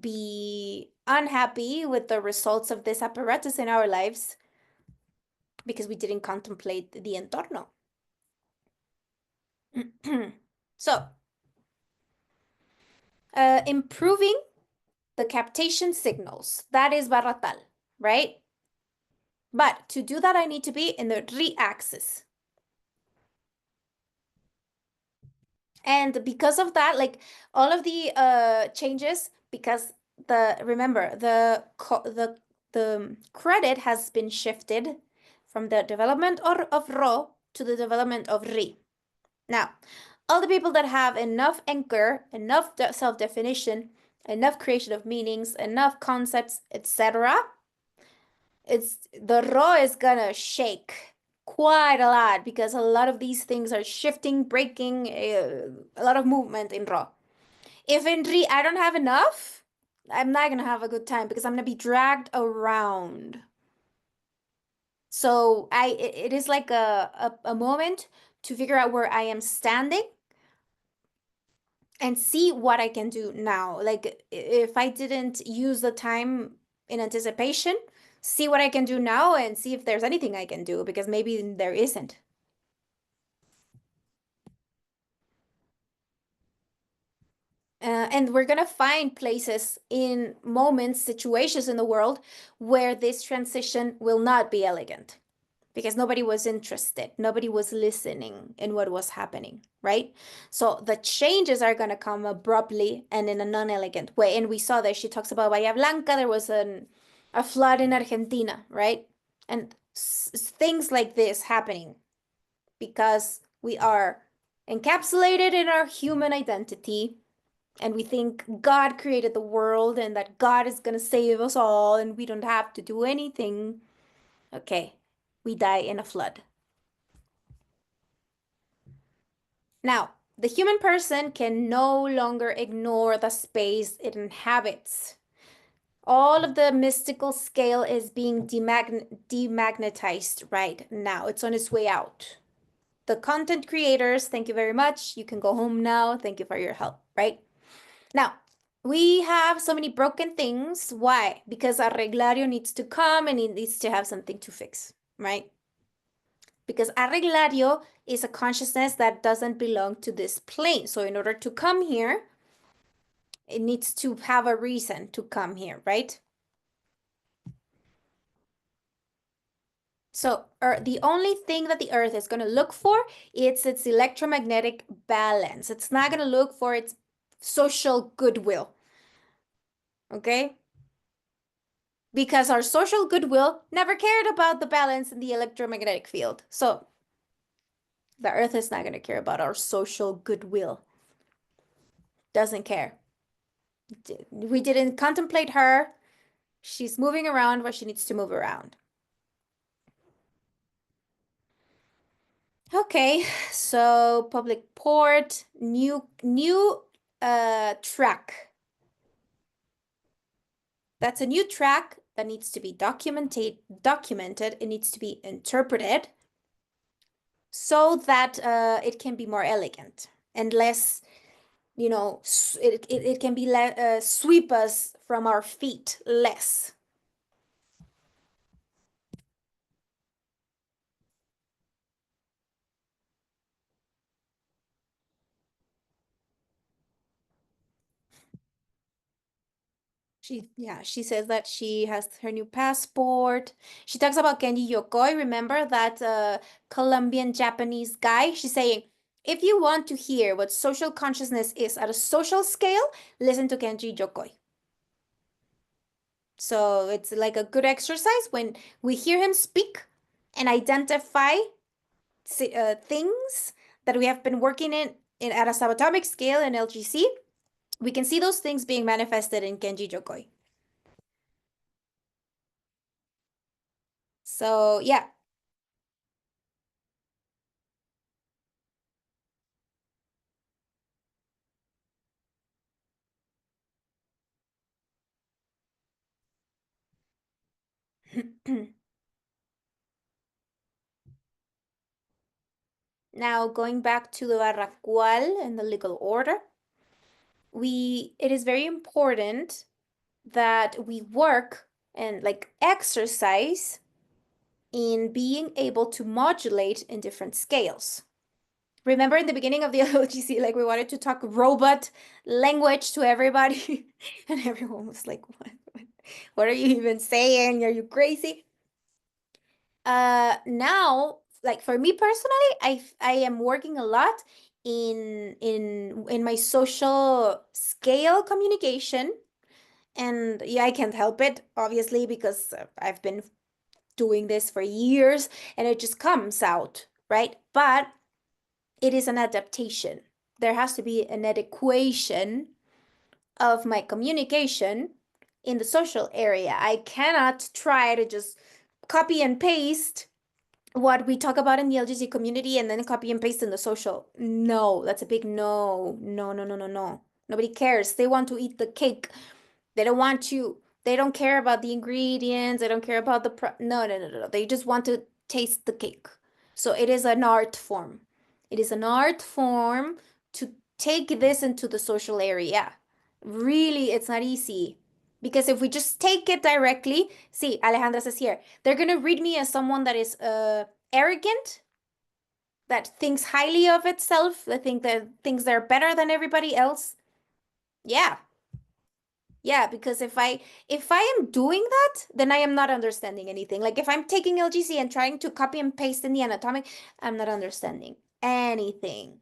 be unhappy with the results of this apparatus in our lives because we didn't contemplate the entorno. So, improving the captation signals, that is Barratal, right? But to do that, I need to be in the re-axis. And because of that, like all of the changes, because remember the credit has been shifted from the development of Rho to the development of Ri. Now, all the people that have enough anchor, enough self-definition, enough creation of meanings, enough concepts, etc., the Rho is gonna shake quite a lot, because a lot of these things are shifting, breaking, a lot of movement in Rho. If in Ri I don't have enough, I'm not gonna have a good time, because I'm gonna be dragged around. So it is like a moment to figure out where I am standing and see what I can do now. Like if I didn't use the time in anticipation, see what I can do now and see if there's anything I can do, because maybe there isn't. And we're gonna find places in moments, situations in the world where this transition will not be elegant, because nobody was interested, nobody was listening in what was happening, right? So the changes are gonna come abruptly and in a non-elegant way. And we saw that she talks about Bahía Blanca, there was a flood in Argentina, right? And things like this happening because we are encapsulated in our human identity, and we think God created the world and that God is going to save us all and we don't have to do anything. Okay, we die in a flood. Now, the human person can no longer ignore the space it inhabits. All of the mystical scale is being demagnetized right now. It's on its way out. The content creators, thank you very much. You can go home now. Thank you for your help, right? Now, we have so many broken things. Why? Because Arreglario needs to come and it needs to have something to fix, right? Because Arreglario is a consciousness that doesn't belong to this plane. So in order to come here, it needs to have a reason to come here, right? So the only thing that the Earth is going to look for is its electromagnetic balance. It's not going to look for its social goodwill. Okay? Because our social goodwill never cared about the balance in the electromagnetic field. So the Earth is not going to care about our social goodwill. Doesn't care. We didn't contemplate her. She's moving around where she needs to move around. Okay, so public port, new track. That's a new track that needs to be documented. It needs to be interpreted so that it can be more elegant and less, you know, it can be sweep us from our feet less. She says that she has her new passport. She talks about Kenji Yokoi. Remember that Colombian Japanese guy? She's saying, if you want to hear what social consciousness is at a social scale, listen to Kenji Yokoi. So it's like a good exercise when we hear him speak and identify things that we have been working in at a subatomic scale in LGC. We can see those things being manifested in Kenji Yokoi. So yeah. Now going back to the Barracual and the legal order, it is very important that we work and like exercise in being able to modulate in different scales. Remember in the beginning of the LGC, like we wanted to talk robot language to everybody and everyone was like, what are you even saying? Are you crazy? Now, like for me personally, I am working a lot in my social scale communication. And yeah, I can't help it, obviously, because I've been doing this for years and it just comes out, right? But it is an adaptation. There has to be an adequation of my communication in the social area. I cannot try to just copy and paste what we talk about in the LGC community and then copy and paste in the social. No, that's a big no. No, no, no, no, no. Nobody cares. They want to eat the cake. They don't care about the ingredients. They don't care about no, no, no, no. They just want to taste the cake. So it is an art form. It is an art form to take this into the social area. Really, it's not easy. Because if we just take it directly, see, Alejandra says here, they're going to read me as someone that is arrogant, that thinks highly of itself, that thinks they're better than everybody else. Yeah. Yeah, because if I am doing that, then I am not understanding anything. Like if I'm taking LGC and trying to copy and paste in the anatomic, I'm not understanding anything.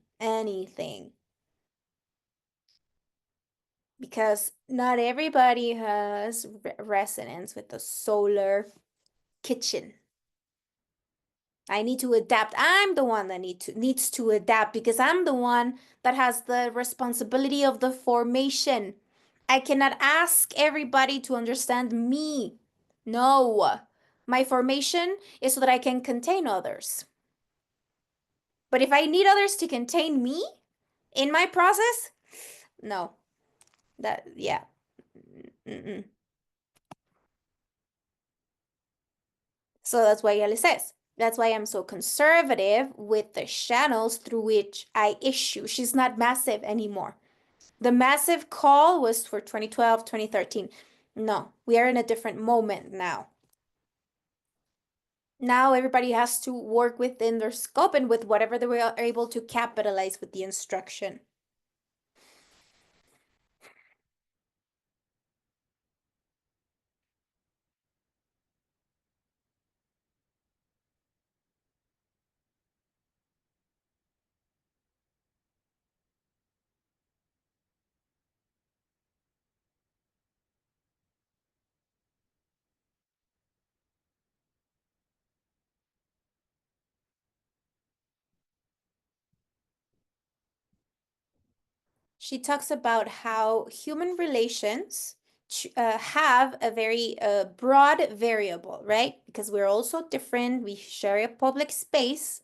Because not everybody has resonance with the solar kitchen. I need to adapt. I'm the one that needs to adapt because I'm the one that has the responsibility of the formation. I cannot ask everybody to understand me. No. My formation is so that I can contain others. But if I need others to contain me in my process, no. Yeah. So that's why Yali says, that's why I'm so conservative with the channels through which I issue. She's not massive anymore. The massive call was for 2012, 2013. No, we are in a different moment now. Now everybody has to work within their scope and with whatever they were able to capitalize with the instruction. She talks about how human relations have a very broad variable, right? Because we're also different. We share a public space.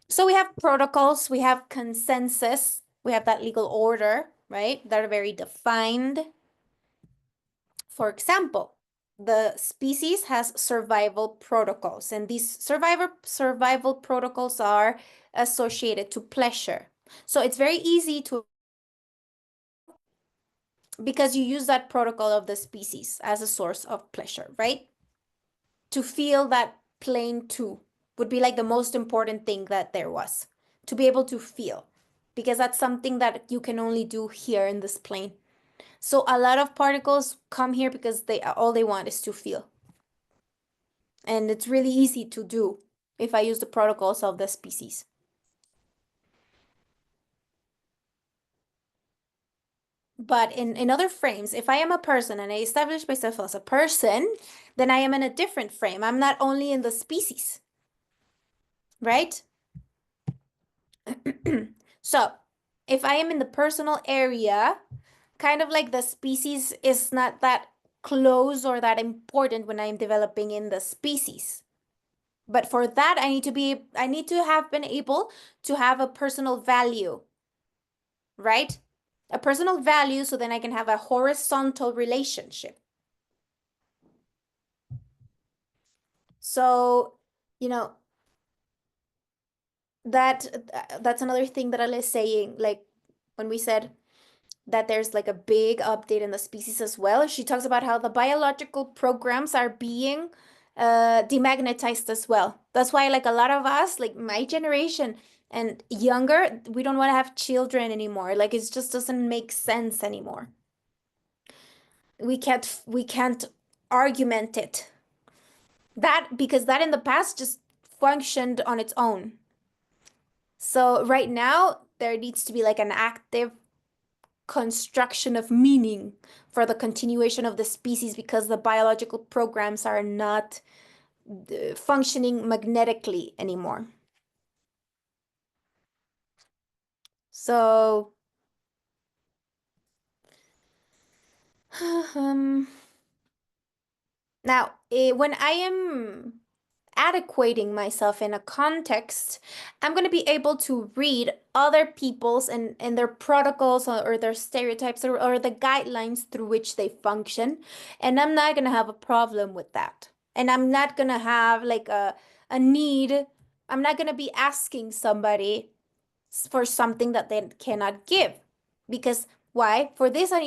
So we have protocols, we have consensus, we have that legal order, right? That are very defined. For example, the species has survival protocols, and these survival protocols are associated to pleasure. So it's very easy to, because you use that protocol of the species as a source of pleasure, right? To feel that plane 2 would be like the most important thing that there was, to be able to feel, because that's something that you can only do here in this plane. So a lot of particles come here because all they want is to feel. And it's really easy to do if I use the protocols of the species. But in other frames, if I am a person and I establish myself as a person, then I am in a different frame. I'm not only in the species, right? So if I am in the personal area, kind of like the species is not that close or that important when I'm developing in the species. But for that, I need to have been able to have a personal value, right? A personal value, so then I can have a horizontal relationship. So, you know, that's another thing that I was saying, like when we said that there's like a big update in the species as well. She talks about how the biological programs are being demagnetized as well. That's why like a lot of us, like my generation and younger, we don't want to have children anymore. Like it just doesn't make sense anymore. We can't argument it. Because that in the past just functioned on its own. So right now there needs to be like an active construction of meaning for the continuation of the species, because the biological programs are not functioning magnetically anymore. So now when I am adequating myself in a context, I'm going to be able to read other people's and their protocols or their stereotypes or the guidelines through which they function. And I'm not going to have a problem with that. And I'm not going to have like a need. I'm not going to be asking somebody for something that they cannot give. Because why? For this, I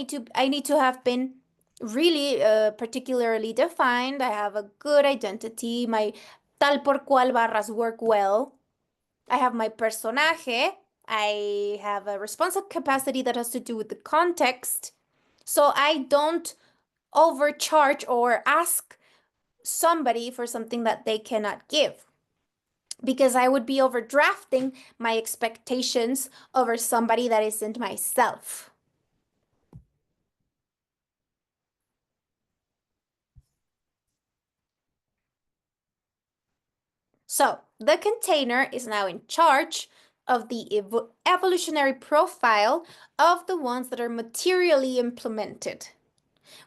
need to have been really particularly defined. I have a good identity. My tal por cual barras work well. I have my personaje. I have a responsive capacity that has to do with the context. So I don't overcharge or ask somebody for something that they cannot give, because I would be overdrafting my expectations over somebody that isn't myself. So the container is now in charge of the evolutionary profile of the ones that are materially implemented.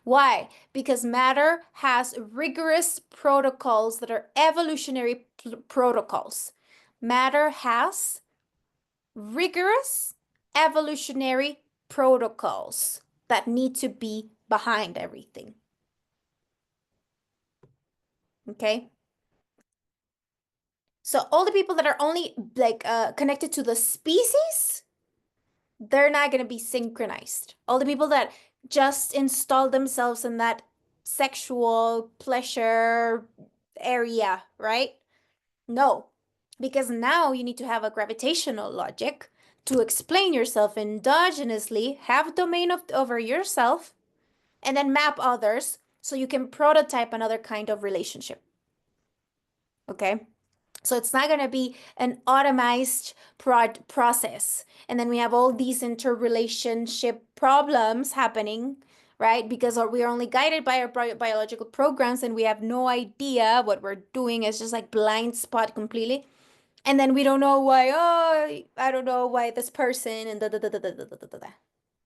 Why? Because matter has rigorous protocols that are evolutionary protocols. Matter has rigorous evolutionary protocols that need to be behind everything. Okay? So all the people that are only like connected to the species, they're not going to be synchronized. All the people that just install themselves in that sexual pleasure area, right? No, because now you need to have a gravitational logic to explain yourself endogenously, have domain over yourself, and then map others so you can prototype another kind of relationship. Okay? So it's not going to be an automized process. And then we have all these interrelationship problems happening, right? Because we're only guided by our biological programs and we have no idea what we're doing. It's just like blind spot completely. And then we don't know why, oh, I don't know why this person and da da da da da da da da.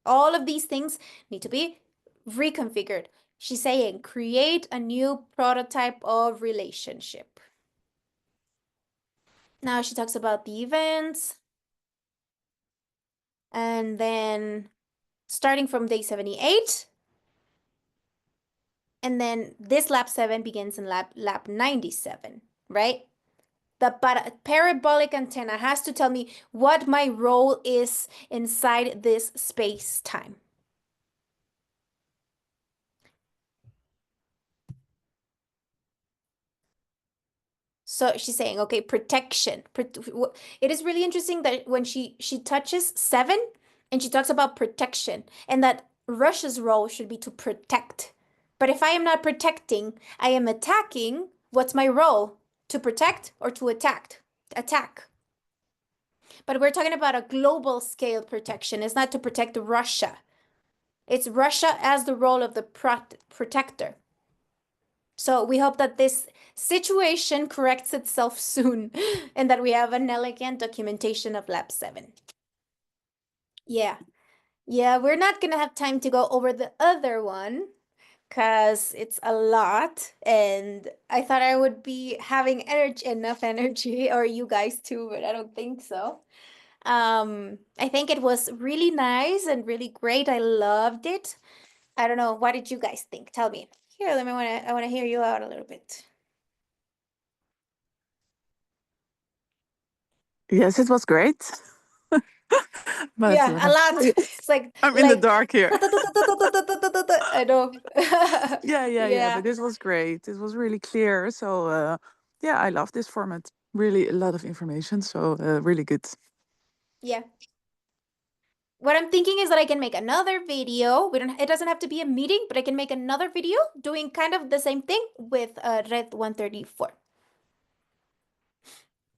All of these things need to be reconfigured. She's saying create a new prototype of relationship. Now she talks about the events. And then starting from day 78. And then this lap 7 begins in lap 97, right? The parabolic antenna has to tell me what my role is inside this space-time. So she's saying, okay, protection. It is really interesting that when she touches 7 and she talks about protection and that Russia's role should be to protect. But if I am not protecting, I am attacking. What's my role? To protect or to attack? Attack. But we're talking about a global scale protection. It's not to protect Russia. It's Russia as the role of the protector. So we hope that this situation corrects itself soon and that we have an elegant documentation of lap 7. Yeah, we're not gonna have time to go over the other one because it's a lot and I thought I would be having enough energy, or you guys too, but I don't think so. I think it was really nice and really great. I loved it. I don't know, what did you guys think? Tell me. Here, I wanna hear you out a little bit. Yes, it was great. But Yeah, a lot. It's like I'm in the dark here. I know. Yeah, but this was great. It was really clear. So yeah, I love this format. Really a lot of information. So really good. Yeah. What I'm thinking is that I can make another video. It doesn't have to be a meeting, but I can make another video doing kind of the same thing with Red 134.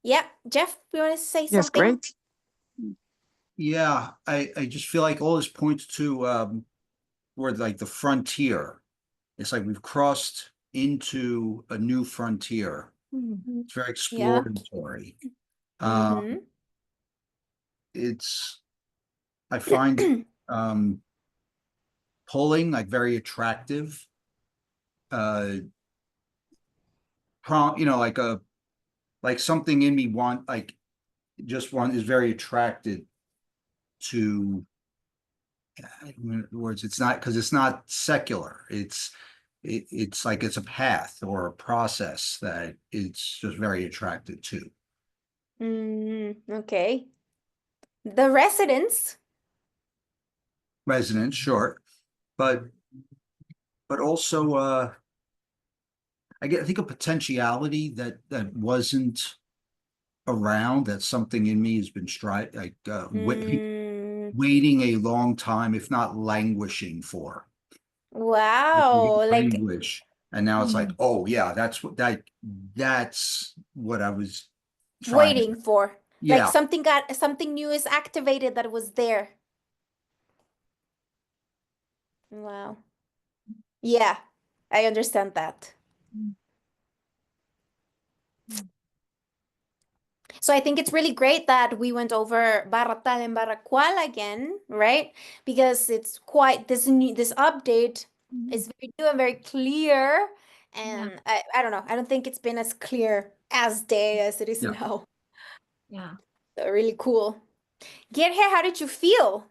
Yeah, Jeff, you want to say Yes, something? great. Yeah, I just feel like all this points to where like the frontier. It's like we've crossed into a new frontier. It's very exploratory. I find it pulling, like very attractive. You know, like something in me is very attracted to, in other words, it's not, because it's not secular. It's like it's a path or a process that it's just very attracted to. Okay. The residents. Residents, sure, but also, I think a potentiality that wasn't around, that something in me has been waiting a long time, if not languishing for. Wow, like Language. And now it's like, oh yeah, that's what I was trying. waiting for. Like Yeah, something new is activated that was there. Wow. Yeah, I understand that. So I think it's really great that we went over Barra Tal and Barra Cual again, right? Because it's quite this update is very new and very clear. And I don't know, I don't think it's been as clear as day as it is Yeah. now. Yeah. So really cool. Gerge, how did you feel?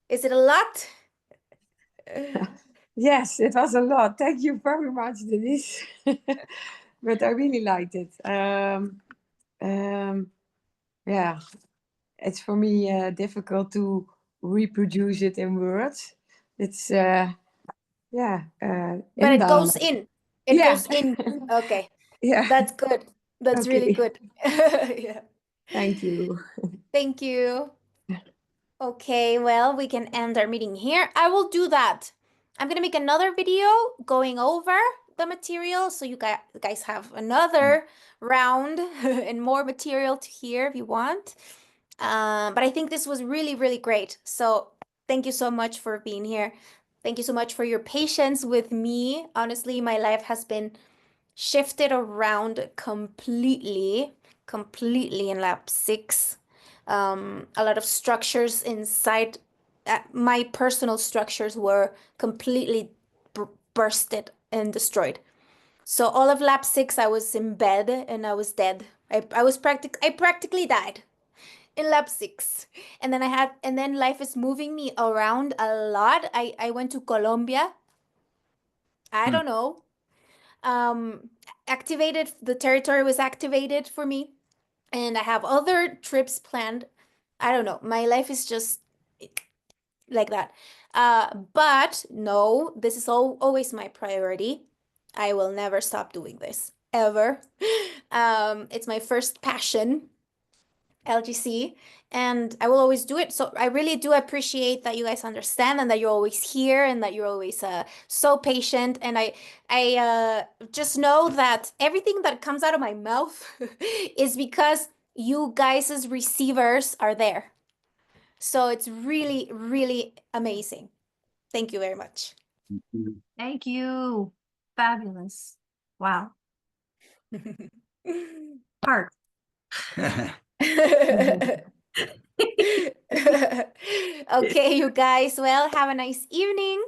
Is it a lot? Yes, it was a lot. Thank you very much, Denise. But I really liked it. Yeah, it's for me difficult to reproduce it in words. It's But it indalen. goes in. It Yeah. goes in. Okay. Yeah, That's good. That's really Okay. good. Yeah. thank you. Thank you. Okay, well, we can end our meeting here. I will do that. I'm gonna make another video going over the material so you guys have another round and more material to hear if you want. But I think this was really, really great. So thank you so much for being here. Thank you so much for your patience with me. Honestly, my life has been shifted around completely in lab 6. A lot of structures inside my personal structures were completely bursted and destroyed. So all of lab 6 I was in bed and I was dead. I practically died in lab 6. And then life is moving me around a lot. I went to Colombia. I don't know. The territory was activated for me, and I have other trips planned. I don't know. My life is just like that. But no, this is always my priority. I will never stop doing this ever. It's my first passion, LGC, and I will always do it. So I really do appreciate that you guys understand and that you're always here and that you're always so patient. And I just know that everything that comes out of my mouth is because you guys' receivers are there. So it's really, really amazing. Thank you very much. Thank you. Fabulous. Wow. Heart. Okay, you guys. Well, have a nice evening,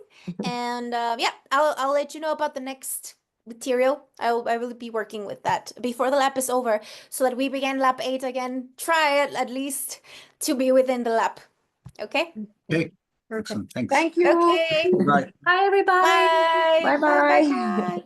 and yeah, I'll let you know about the next material. I will be working with that before the lab is over, so that we begin lab 8 again. Try it at least to be within the lab. Okay. Okay, excellent, thanks. Thank you. Okay. Right. Hi, everybody. Bye. Bye-bye. Bye.